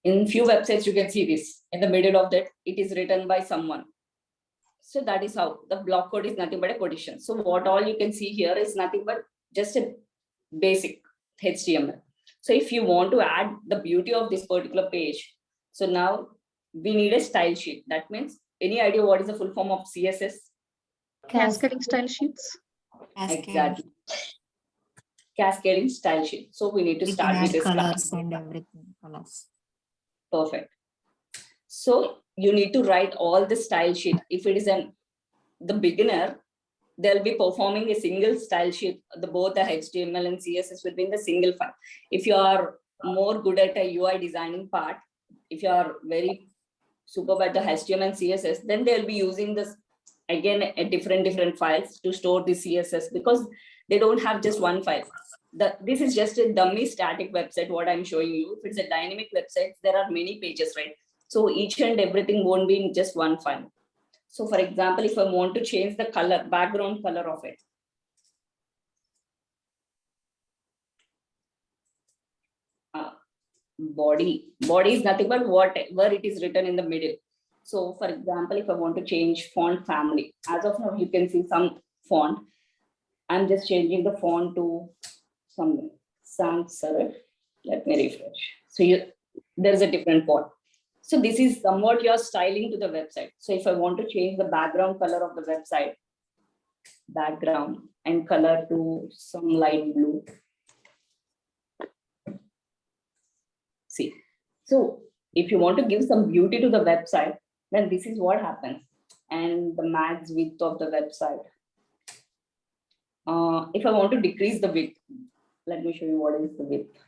In few websites, you can see this. In the middle of that, it is written by someone. So that is how the block code is nothing but a quotation. So what all you can see here is nothing but just a basic HTML. So if you want to add the beauty of this particular page, so now we need a style sheet. That means, any idea what is the full form of CSS? Cascading style sheets. Exactly. Cascading style sheet. So we need to We start can with add this. colors and everything. Colors. Perfect. So you need to write all the style sheet. If it is the beginner, they'll be performing a single style sheet. Both the HTML and CSS will be in the single file. If you are more good at a UI designing part, if you are very superb at the HTML and CSS, then they'll be using this again a different files to store the CSS, because they don't have just one file. This is just a dummy static website, what I'm showing you. If it's a dynamic website, there are many pages, right? So each and everything won't be in just one file. So for example, if I want to change the color, background color of it, body is nothing but whatever it is written in the middle. So for example, if I want to change font family, as of now, you can see some font. I'm just changing the font to some sans serif. Let me refresh. So there's a different font. So this is somewhat you're styling to the website. So if I want to change the background color of the website, background and color to some light blue. See, so if you want to give some beauty to the website, then this is what happens. And the max width of the website. If I want to decrease the width, let me show you what is the width.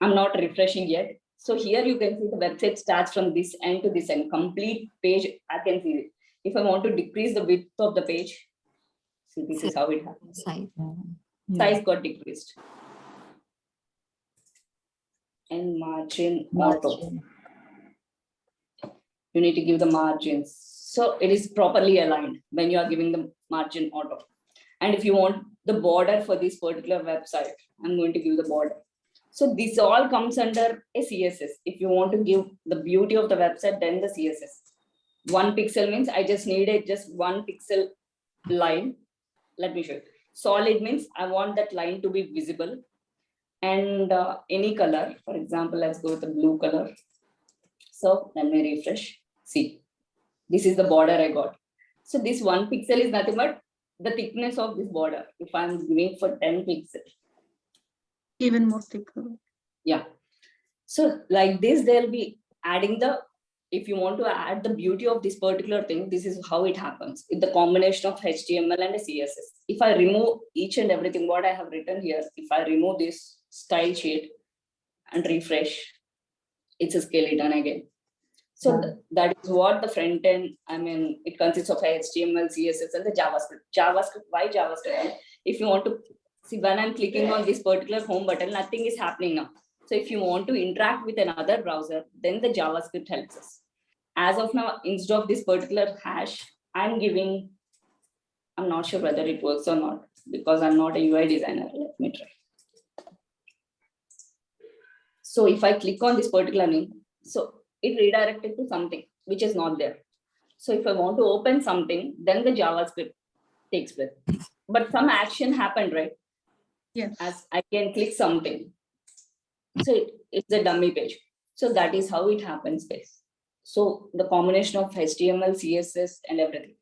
I'm not refreshing yet. So here you can see the website starts from this end to this end, complete page. I can see it. If I want to decrease the width of the page, see, this is how it happens. Size got decreased. And margin auto. You need to give the margins. So it is properly aligned when you are giving the margin auto. And if you want the border for this particular website, I'm going to give the border. So this all comes under a CSS. If you want to give the beauty of the website, then the CSS. 1 pixel means I just needed just 1 pixel line. Let me show you. Solid means I want that line to be visible. And any color, for example, let's go with the blue color. So let me refresh. See, this is the border I got. So this 1 pixel is nothing but the thickness of this border. If I'm giving for 10 pixels. Even more thicker. Yeah. So like this, they'll be adding if you want to add the beauty of this particular thing, this is how it happens with the combination of HTML and a CSS. If I remove each and everything, what I have written here, if I remove this style sheet and refresh, it's a skeleton again. So that is what the front end, I mean, it consists of HTML, CSS, and the JavaScript. JavaScript, why JavaScript? If you want to see, when I'm clicking on this particular home button, nothing is happening now. So if you want to interact with another browser, then the JavaScript helps us. As of now, instead of this particular hash, I'm giving, I'm not sure whether it works or not, because I'm not a UI designer. Let me try. So if I click on this particular name, so it redirected to something which is not there. So if I want to open something, then the JavaScript takes place. But some action happened, right? Yes. As I can click something. So it's a dummy page. So that is how it happens, guys. So the combination of HTML, CSS, and everything.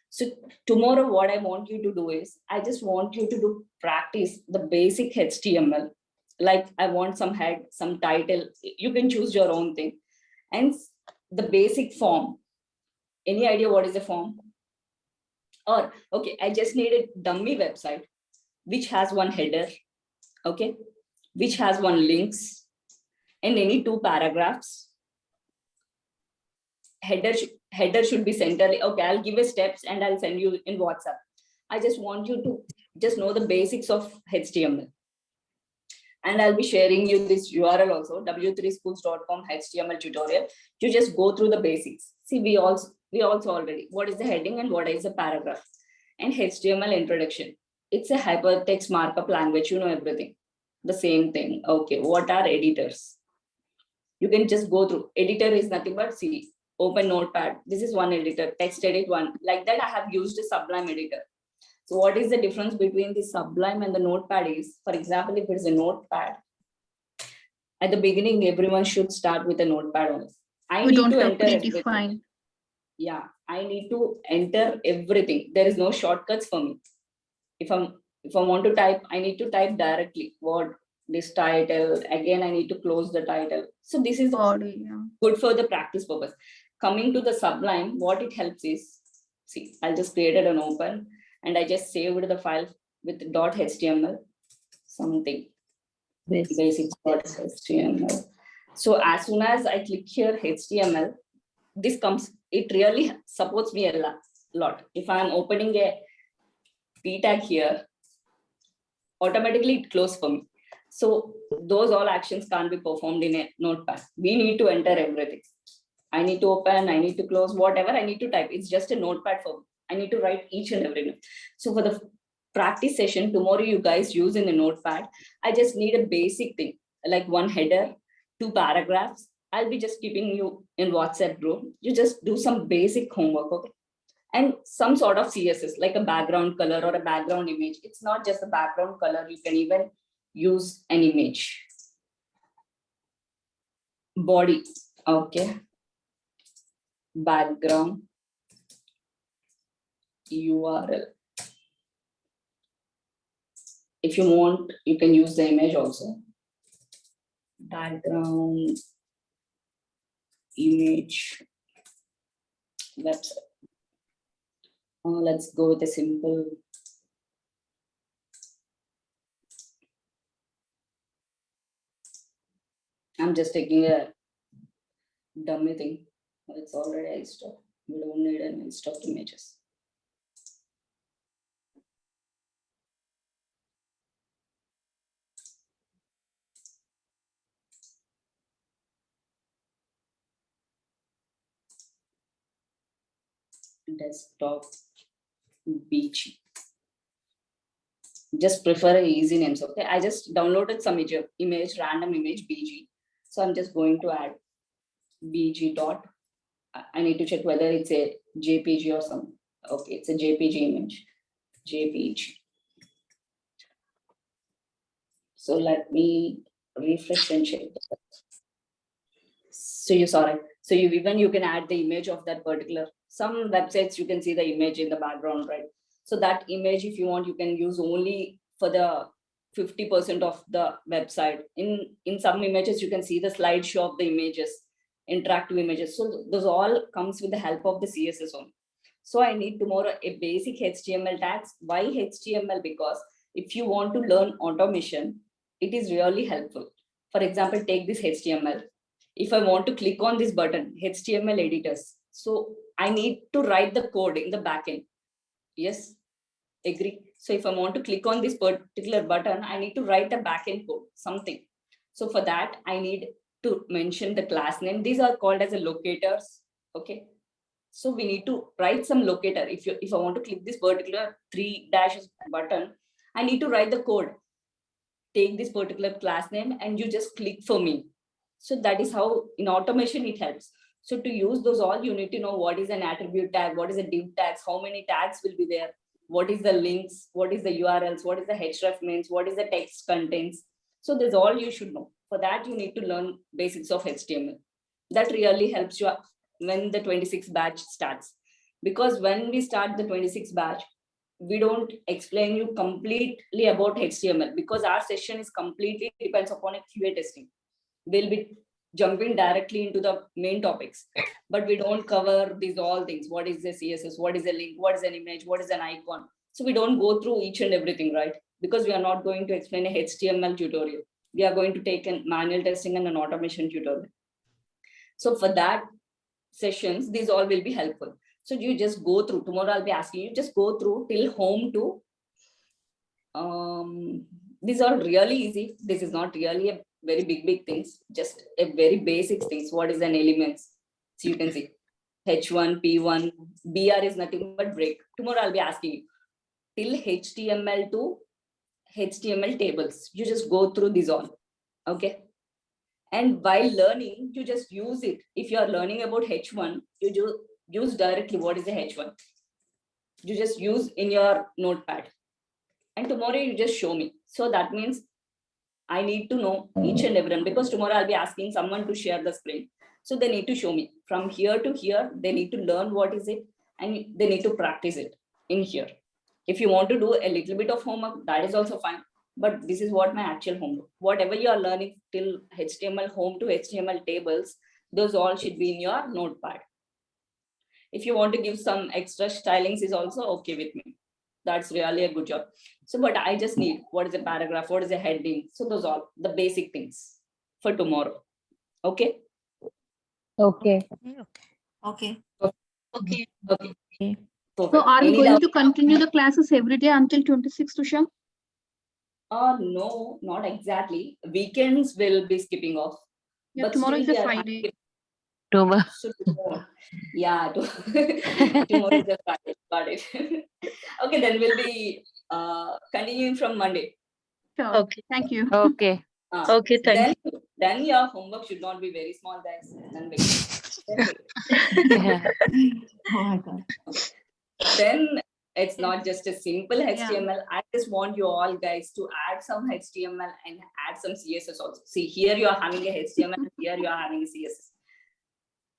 So tomorrow, what I want you to do is, I just want you to practice the basic HTML like I want some head, some title, you can choose your own thing. And the basic form, any idea what is a form? Or, okay, I just need a dummy website, which has one header, okay, which has one links and any 2 paragraphs. Header should be centrally, okay, I'll give you steps and I'll send you in WhatsApp. I just want you to just know the basics of HTML. And I'll be sharing you this URL also, w3schools.com HTML tutorial. You just go through the basics. See, we also already, what is the heading and what is the paragraph? And HTML introduction. It's a hypertext markup language, you know everything. The same thing. Okay, what are editors? You can just go through. Editor is nothing but, see, open notepad. This is one editor, text edit one. Like that, I have used a Sublime editor. So what is the difference between the Sublime and the notepad is, for example, if it's a notepad, at the beginning, everyone should start with a notepad only. I need to enter everything. Yeah, I need to enter everything. There is no shortcuts for me. If I want to type, I need to type directly. What this title, again, I need to close the title. So this is good for the practice purpose. Coming to the Sublime, what it helps is, see, I'll just created an open and I just saved the file with .html, something, basics.html. So as soon as I click here, HTML, this comes, it really supports me a lot. If I'm opening a p tag here, automatically it closes for me. So those all actions can't be performed in a notepad. We need to enter everything. I need to open, I need to close, whatever I need to type. It's just a notepad for me. I need to write each and every note. So for the practice session, tomorrow you guys use in the notepad, I just need a basic thing, like one header, 2 paragraphs. I'll be just keeping you in WhatsApp group. You just do some basic homework, okay? And some sort of CSS, like a background color or a background image. It's not just a background color. You can even use an image. Body, okay. Background URL. If you want, you can use the image also. Background image website. Let's go with a simple. I'm just taking a dummy thing. It's already stock. We don't need any stock images. Desktop BG. Just prefer easy names, okay? I just downloaded some image, random image BG. So I'm just going to add BG dot. I need to check whether it's a JPG or something. Okay, it's a JPG image. JPG. So let me refresh and check. So you saw it. So you can add the image of that particular. Some websites you can see the image in the background, right? So that image, if you want, you can use only for the 50% of the website. In some images, you can see the slideshow of the images, interactive images. So those all comes with the help of the CSS only. So I need tomorrow a basic HTML tags. Why HTML? Because if you want to learn automation, it is really helpful. For example, take this HTML. If I want to click on this button, HTML editors. So I need to write the code in the backend. Yes, agree. So if I want to click on this particular button, I need to write a backend code, something. So for that, I need to mention the class name. These are called as a locators. Okay. So we need to write some locator. If I want to click this particular 3 dashes button, I need to write the code. Take this particular class name and you just click for me. So that is how in automation it helps. So to use those all, you need to know what is an attribute tag, what is a div tags, how many tags will be there, what is the links, what is the URLs, what is the href means, what is the text contains. So there's all you should know. For that, you need to learn basics of HTML. That really helps you when the 26 batch starts. Because when we start the 26 batch, we don't explain you completely about HTML because our session is completely depends upon a QA testing. We'll be jumping directly into the main topics, but we don't cover these all things. What is the CSS? What is a link? What is an image? What is an icon? So we don't go through each and everything, right? Because we are not going to explain a HTML tutorial. We are going to take a manual testing and an automation tutorial. So for that sessions, these all will be helpful. So you just go through, tomorrow I'll be asking you, just go through till home to, these are really easy. This is not really a very big things, just a very basic things. What is an elements? So you can see H1, P1, BR is nothing but break. Tomorrow I'll be asking you till HTML to HTML tables. You just go through these all, okay? And while learning, you just use it. If you are learning about H1, you do use directly what is the H1. You just use in your notepad. And tomorrow you just show me. So that means I need to know each and every one because tomorrow I'll be asking someone to share the screen. So they need to show me from here to here. They need to learn what is it and they need to practice it in here. If you want to do a little bit of homework, that is also fine. But this is what my actual homework. Whatever you are learning till HTML home to HTML tables, those all should be in your notepad. If you want to give some extra stylings is also okay with me. That's really a good job. So, but I just need what is a paragraph, what is a heading. So those are the basic things for tomorrow. Okay. Okay. Okay. Okay. So are we going to continue the classes every day until 26th, Usha? No, not exactly. Weekends will be skipping off. Yeah, but tomorrow is still a we are Friday. Tomorrow. So tomorrow, yeah, tomorrow is a Friday. Got it. Okay, then we'll be continuing from Monday. Sure. Okay. Thank you. Okay. Okay, thank you. Then your homework should not be very small, guys. Then Oh my God. then it's not just a simple HTML. I just want you all guys to add some HTML and add some CSS also. See, here you are having a HTML, here you are having a CSS.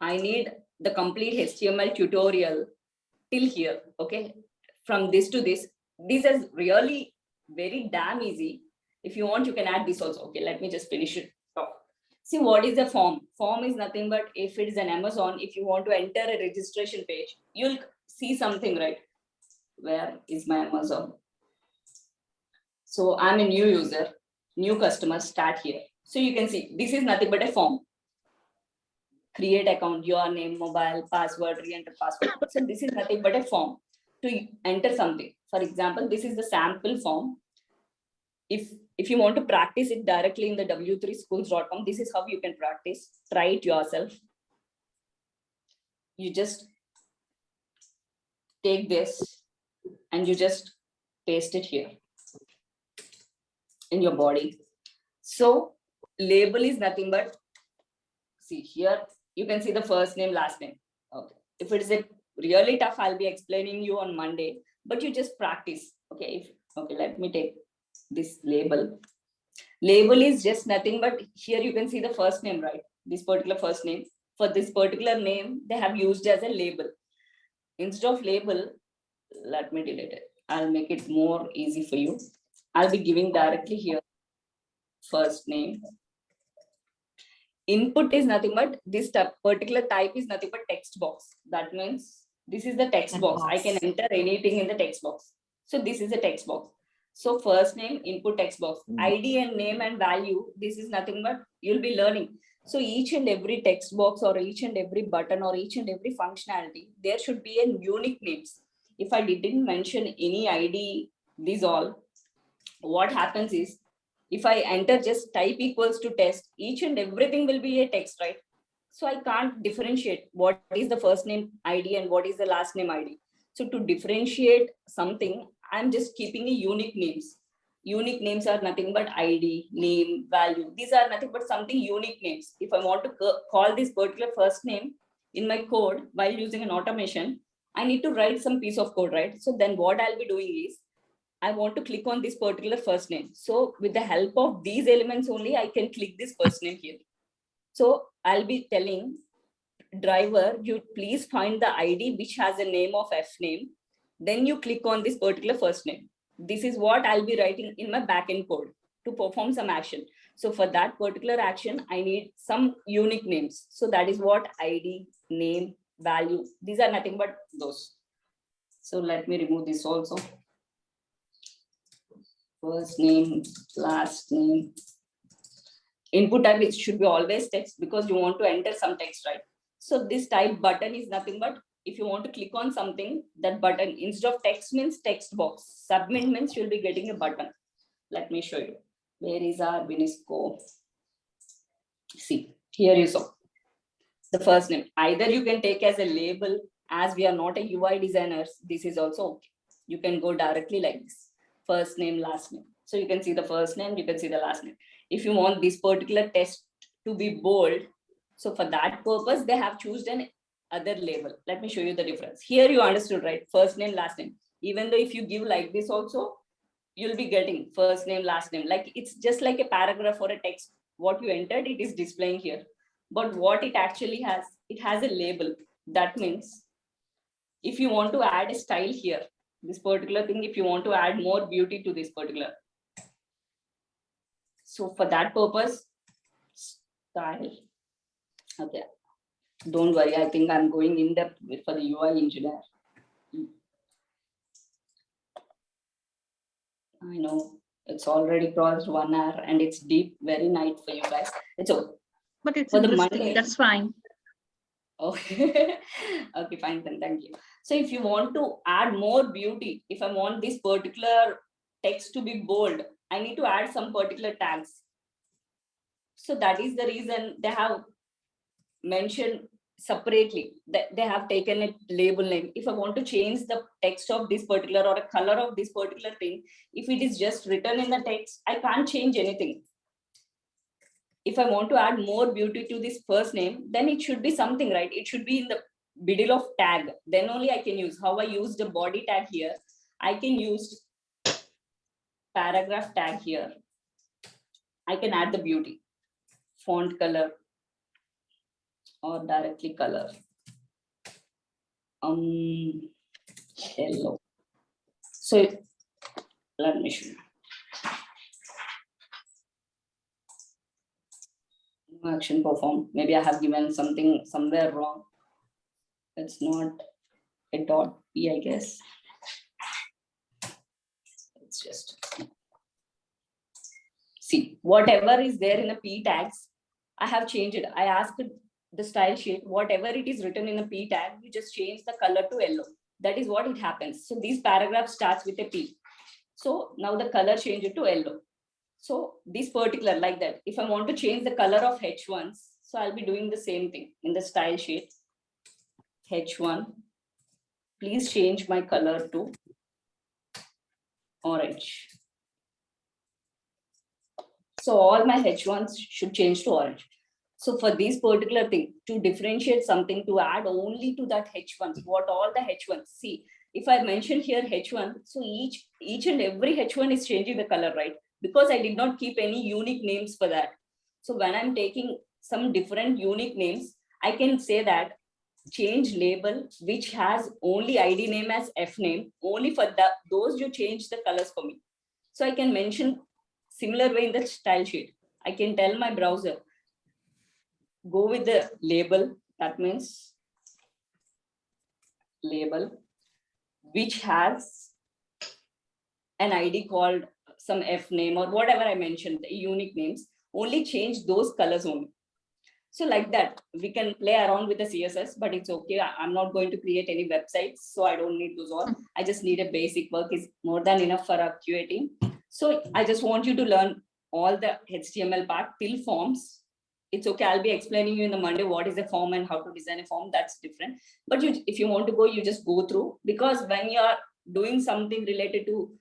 I need the complete HTML tutorial till here, okay? From this to this. This is really very damn easy. If you want, you can add this also. Okay, let me just finish it off. See, what is a form? Form is nothing but if it is an Amazon, if you want to enter a registration page, you'll see something, right? Where is my Amazon? So I'm a new user, new customer, start here. So you can see, this is nothing but a form. Create account, your name, mobile, password, re-enter password. So this is nothing but a form to enter something. For example, this is the sample form. If you want to practice it directly in the w3schools.com, this is how you can practice. Try it yourself. You just take this and you just paste it here in your body. So label is nothing but, see here, you can see the first name, last name. Okay. If it is a really tough, I'll be explaining you on Monday, but you just practice. Okay. Okay, let me take this label. Label is just nothing but here you can see the first name, right? This particular first name. For this particular name, they have used as a label. Instead of label, let me delete it. I'll make it more easy for you. I'll be giving directly here first name. Input is nothing but this particular type is nothing but text box. That means this is the text box. I can enter anything in the text box. So this is a text box. So first name, input, text box, ID and name and value. This is nothing but you'll be learning. So each and every text box or each and every button or each and every functionality, there should be a unique names. If I didn't mention any ID, these all, what happens is, if I enter just type equals to test, each and everything will be a text, right? So I can't differentiate what is the first name ID and what is the last name ID. So to differentiate something, I'm just keeping a unique names. Unique names are nothing but ID, name, value. These are nothing but something unique names. If I want to call this particular first name in my code while using an automation, I need to write some piece of code, right? So then what I'll be doing is, I want to click on this particular first name. So with the help of these elements only, I can click this first name here. So I'll be telling driver, you please find the ID which has a name of F name then you click on this particular first name. This is what I'll be writing in my backend code to perform some action. So for that particular action, I need some unique names. So that is what ID, name, value. These are nothing but those. So let me remove this also. First name, last name. Input type, it should be always text because you want to enter some text, right? So this type button is nothing but if you want to click on something, that button instead of text means text box. Submit means you'll be getting a button. Let me show you. Where is our Wynisco? See, here you saw the first name. Either you can take as a label, as we are not a UI designers, this is also okay. You can go directly like this. First name, last name. So you can see the first name, you can see the last name. If you want this particular text to be bold, so for that purpose, they have chosen other label. Let me show you the difference. Here you understood, right? First name, last name. Even though if you give like this also, you'll be getting first name, last name. Like it's just like a paragraph or a text. What you entered, it is displaying here. But what it actually has, it has a label. That means if you want to add a style here, this particular thing, if you want to add more beauty to this particular. So for that purpose, style. Okay. Don't worry, I think I'm going in depth for the UI engineer. I know it's already crossed 1 hour and it's deep, very night for you guys. It's okay. But it's for the interesting. Monday. That's fine. Okay. Okay, fine then, thank you. So if you want to add more beauty, if I want this particular text to be bold, I need to add some particular tags. So that is the reason they have mentioned separately that they have taken a label name. If I want to change the text of this particular or a color of this particular thing, if it is just written in the text, I can't change anything. If I want to add more beauty to this first name, then it should be something, right? It should be in the middle of tag. Then only I can use. How I use the body tag here, I can use paragraph tag here. I can add the beauty, font color, or directly color. Yellow. So let me show you. Action performed. Maybe I have given something somewhere wrong. It's not a dot p, I guess. It's just see whatever is there in a p tags. I have changed it. I asked the style sheet, whatever it is written in a p tag, you just change the color to yellow. That is what it happens. So this paragraph starts with a p. So now the color change it to yellow. So this particular like that, if I want to change the color of H1s, so I'll be doing the same thing in the style sheet. H1, please change my color to orange. So all my H1s should change to orange. So for this particular thing, to differentiate something, to add only to that H1s, what all the H1s, see, if I mention here H1, so each and every H1 is changing the color, right? Because I did not keep any unique names for that. So when I'm taking some different unique names, I can say that change label, which has only ID name as F name, only for those you change the colors for me. So I can mention similar way in the style sheet. I can tell my browser, go with the label, that means label, which has an ID called some F name or whatever I mentioned, the unique names, only change those colors only. So like that, we can play around with the CSS, but it's okay. I'm not going to create any websites, so I don't need those all. I just need a basic work is more than enough for a QA team. So I just want you to learn all the HTML part till forms. It's okay. I'll be explaining you in the Monday what is a form and how to design a form. That's different. But if you want to go, you just go through, because when you are doing something related to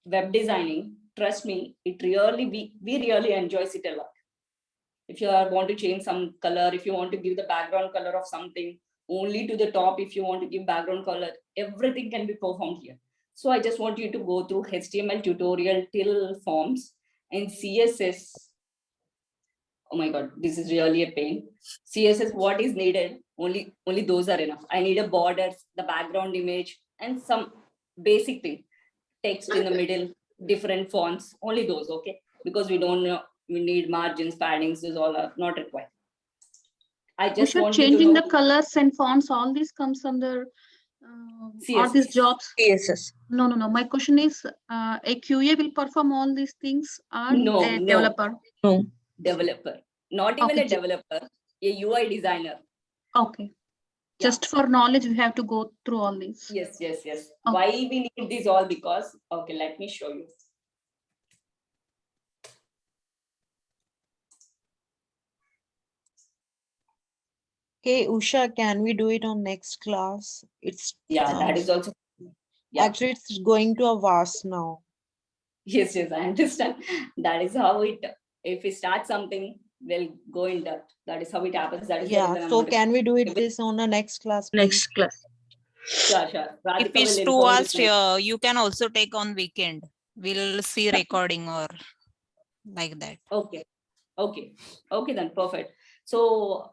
web designing, trust me, it really we really enjoy it a lot. If you want to change some color, if you want to give the background color of something only to the top, if you want to give background color, everything can be performed here. So I just want you to go through HTML tutorial till forms and CSS. Oh my God, this is really a pain. CSS, what is needed? Only those are enough. I need a border, the background image, and some basic thing, text in the middle, different fonts, only those, okay? Because we don't know, we need margins, paddings, those all are not required. I just Usha, want you to changing know the colors and fonts, all this comes under all these CSS. jobs. CSS. No. My question is, a QA will perform all these things, or a developer? No, developer. Not even Okay. a developer, a UI designer. Okay. Just for knowledge, we have to go through all these. Yes. Okay. Why we need these all? Because, okay, let me show you. Hey, Usha, can we do it on next class? It's That is also. Yeah. Actually, it's going to a vast now. Yes, I understand. That is how it, if we start something, we'll go in that. That is how it happens. That is the reason I'm So going to- can we do it this on a next class? Please? Sure. If Radhika it's will too inform vast, you. you can also take on weekend. We'll see recording or like that. Okay, then perfect. So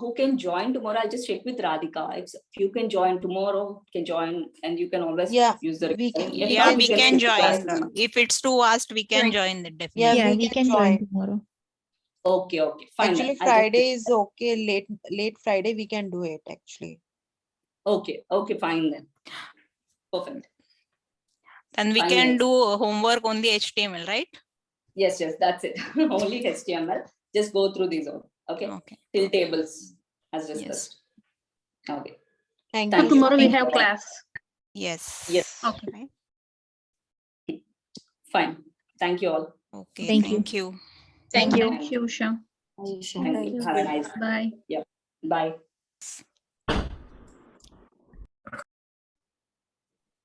who can join tomorrow? I'll just check with Radhika. If you can join tomorrow, can join, and you can always use the recording. If not, We you can take the class join. with me. If it's too vast, we can join it definitely. Yeah, we can join tomorrow. Okay, fine. Actually, then. Friday is okay. Late Friday, we can do it actually. Okay, fine then. Perfect. And we Fine, can yes. do homework on the HTML, right? Yes, that's it. Only HTML. Just go through these all. Okay. Till tables as discussed. Okay. Thank So you. tomorrow we have class. Yes. Okay. Fine. Thank you all. Okay. Thank you. Thank you, Usha. Thank you. Have a nice. Bye. Yeah. Bye.